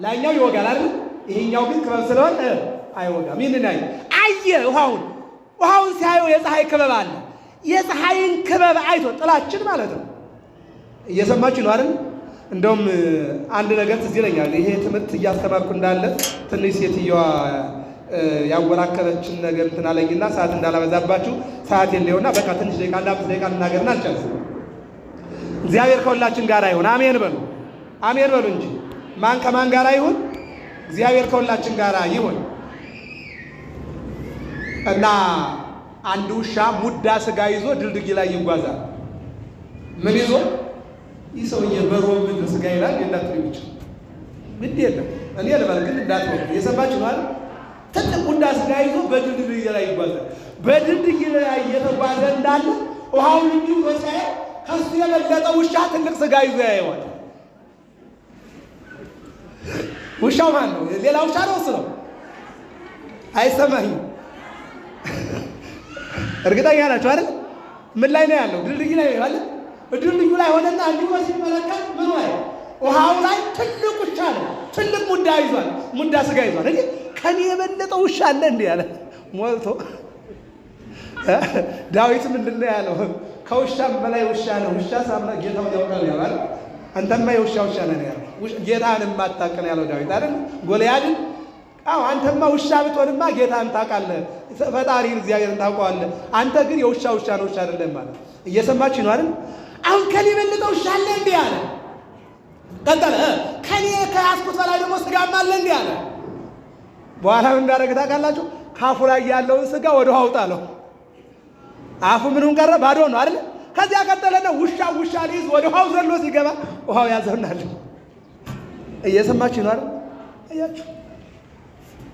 ላይኛው ይወጋል አይደል? ይሄኛው ግን ክበብ ስለሆነ አይወጋም። ይህንን አየ። ውሃውን ሲያየው የፀሐይ ክበብ አለ። የፀሐይን ክበብ አይቶ ጥላችን ማለት ነው። እየሰማችሁ ነው አይደል? እንደውም አንድ ነገር ትዝ ይለኛል። ይሄ ትምህርት እያስተማርኩ እንዳለ ትንሽ ሴትዮዋ ያወራከረችን ነገር እንትን አለኝና ሰዓት እንዳላበዛባችሁ ሰዓት የለውና በቃ ትንሽ ደቂቃ አንድ 5 ደቂቃ እናገርና አልጨርስም። እግዚአብሔር ከሁላችን ጋር ይሁን። አሜን በሉ። አሜን በሉ እንጂ ማን ከማን ጋር ይሁን? እግዚአብሔር ከሁላችን ጋር ይሁን። እና አንድ ውሻ ሙዳ ስጋ ይዞ ድልድይ ላይ ይጓዛል። ምን ይዞ? ይህ ሰውዬ በሮም ምድር ስጋ ይላል። እንዳትሉ ይችላል ግድ የለም እኔ ልበል ግን እንዳትሉ የሰማችሁ ማለት ትልቅ ሙዳ ስጋ ይዞ በድልድይ ላይ ይጓዛል። በድልድይ ላይ እየተጓዘ እንዳለ ውሃውን እንዲሁ ወሳይ ከሱ የበለጠ ውሻ ትልቅ ስጋ ይዞ ያየዋል። ውሻው ማን ነው? ሌላ ውሻ ነው እሱ ነው። አይሰማኝም። እርግጠኛ ናቸው አይደል? ምን ላይ ነው ያለው? ድልድይ ላይ ነው አይደል? ድልድዩ ላይ ሆነና እንዲሁ ሲመለከት ምን ላይ ውሃው ላይ ትልቅ ውሻ ነው። ትልቅ ሙዳ ይዟል። ሙዳ ስጋ ይዟል። እንዴ ከኔ የበለጠ ውሻ አለ እንዴ ያለ ሞልቶ። ዳዊት ምንድነው ያለው? ከውሻም በላይ ውሻ ነው። ውሻ ሳምና ጌታው ያውቃል ያባል። አንተማ የውሻ ውሻ ነህ ያለው ጌታን የማታውቅን ያለው ዳዊት አይደል? ጎልያድን አንተማ ውሻ ብትሆንማ ጌታን ታውቃለህ፣ ፈጣሪን እግዚአብሔርን ታውቀዋለህ። አንተ ግን የውሻ ውሻ ነው ውሻ አይደለም ማለት እየሰማችሁ ነው አይደል? አሁን ከኔ የበለጠ ውሻ አለ እንዴ አለ። ቀጠለ ከኔ ከያዝኩት በላይ ደግሞ ስጋም አለ እንዴ አለ። በኋላ ምን እንዳደረገ ታውቃላችሁ? ካፉ ላይ ያለውን ስጋ ወደ ውሃው ጣለው። አፉ ምንም ቀረ ባዶ ነው አይደል? ከዚያ ቀጠለና ውሻ ሊይዝ ወደ ውሃው ዘሎ ሲገባ ውሃው ያዘውናል። እየሰማችሁ ነው አይደል? አያችሁ።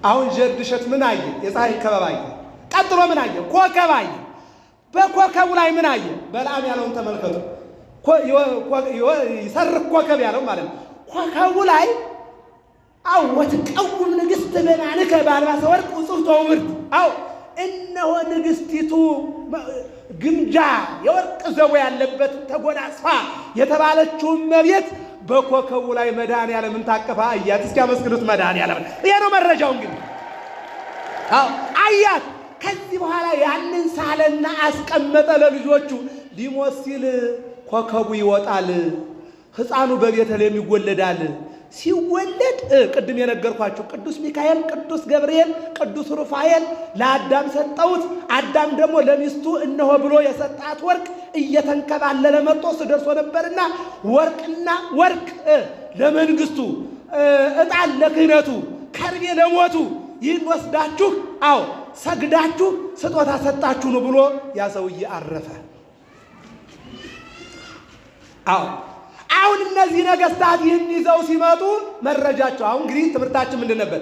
አሁን ጀርድሸት ምን አየ? የፀሐይ ከበባ አየ። ቀጥሎ ምን አየ? ኮከብ አየ። በኮከቡ ላይ ምን አየ? በለዓም ያለውን ተመልከቱ። ይሰርቅ ኮከብ ያለው ማለት ነው። ኮከቡ ላይ ወትቀውም ንግሥት በማንከ በአልባሰ ወርቅ ውጽፍቶ ውብርት። እነሆ ንግሥቲቱ ግምጃ የወርቅ ዘቦ ያለበት ተጎናጽፋ የተባለችውን እመቤት በኮከቡ ላይ መድኃኒዓለምን ታቀፋ አያት። እስኪ አመስግኑት መድኃኒዓለምን። ይሄ ነው መረጃው እንግዲህ። አያት። ከዚህ በኋላ ያንን ሳለና አስቀመጠ ለልጆቹ። ሊሞት ሲል ኮከቡ ይወጣል፣ ሕፃኑ በቤተልሔም ይወለዳል። ሲወለድ ቅድም የነገርኳችሁ ቅዱስ ሚካኤል፣ ቅዱስ ገብርኤል፣ ቅዱስ ሩፋኤል ለአዳም ሰጠውት። አዳም ደግሞ ለሚስቱ እነሆ ብሎ የሰጣት ወርቅ እየተንከባለለ መጥቶ ደርሶ ነበርና ወርቅና ወርቅ ለመንግስቱ፣ ዕጣን ለክህነቱ፣ ከርቤ ለሞቱ ይህን ወስዳችሁ ሰግዳችሁ ስጦታ ሰጣችሁ ነው ብሎ ያ ሰውዬ አረፈ። አሁን እነዚህ ነገስታት ይህን ይዘው ሲመጡ መረጃቸው አሁን እንግዲህ ትምህርታችን ምንድን ነበር?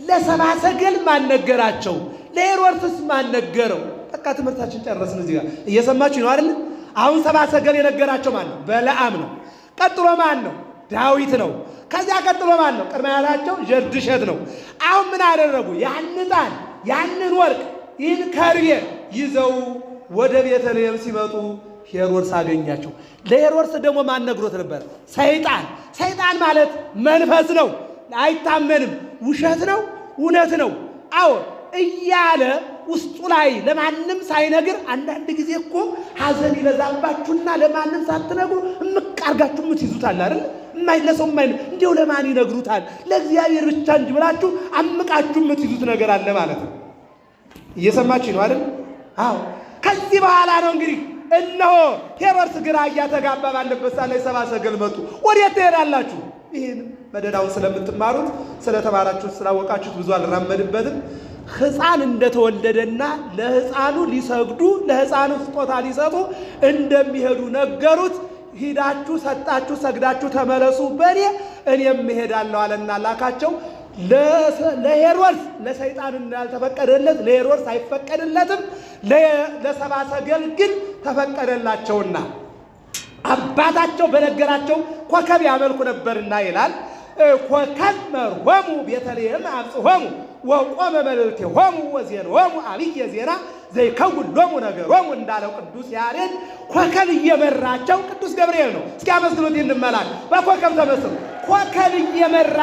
ለሰብአ ሰገል ማን ነገራቸው? ለሄሮድስስ ማን ነገረው? በቃ ትምህርታችን ጨረስን። እዚህ ጋር እየሰማችሁ ነው አይደል? አሁን ሰብአ ሰገል የነገራቸው ማን ነው? በለዓም ነው። ቀጥሎ ማን ነው? ዳዊት ነው። ከዚያ ቀጥሎ ማን ነው? ቅድመ አያታቸው ጀርድሸት ነው። አሁን ምን አደረጉ? ያንጣን ያንን ወርቅ ይህን ከርቤ ይዘው ወደ ቤተልሔም ሲመጡ ሄሮድስ አገኛቸው። ለሄሮድስ ደግሞ ማን ነግሮት ነበር? ሰይጣን። ሰይጣን ማለት መንፈስ ነው፣ አይታመንም፣ ውሸት ነው፣ እውነት ነው እያለ ውስጡ ላይ ለማንም ሳይነግር። አንዳንድ ጊዜ እኮ ሐዘን ይበዛባችሁና ለማንም ሳትነግሩ እምቅ አድርጋችሁ የምትይዙታል አይደል? ለሰው እንዲያው ለማን ይነግሩታል? ለእግዚአብሔር ብቻ እንጂ ብላችሁ አምቃችሁ የምትይዙት ነገር አለ ማለት ነው። እየሰማችሁ ነው አይደል? ከዚህ በኋላ ነው እንግዲህ እነሆ ሄሮድስ ግራ እያተጋባ ባለበት ሳለ ሰብአ ሰገል መጡ። ወዴት ትሄዳላችሁ? ይህን መደዳውን ስለምትማሩት ስለተማራችሁት ስላወቃችሁት ብዙ አልራመድበትም። ሕፃን እንደተወለደና ለሕፃኑ ሊሰግዱ ለሕፃኑ ስጦታ ሊሰጡ እንደሚሄዱ ነገሩት። ሂዳችሁ ሰጣችሁ፣ ሰግዳችሁ ተመለሱ፣ በእኔ እኔም እሄዳለሁ አለና ላካቸው። ለሄሮድስ ለሰይጣን እንዳልተፈቀደለት ለሄሮድስ አይፈቀድለትም። ለሰብአ ሰገል ግን ተፈቀደላቸውና አባታቸው በነገራቸው ኮከብ ያመልኩ ነበርና ይላል። ኮከብ መርሆሙ ቤተልሔም አብጽሖሙ ወቆመ መልእልቴሆሙ ወዜናሆሙ አብየ ዜና ዘይከውን ሎሙ ነገሮሙ እንዳለው ቅዱስ ያሬድ ኮከብ እየመራቸው ቅዱስ ገብርኤል ነው። እስኪ አመስግኑት። እንመላክ በኮከብ ተመስሎ ኮከብ እየመራ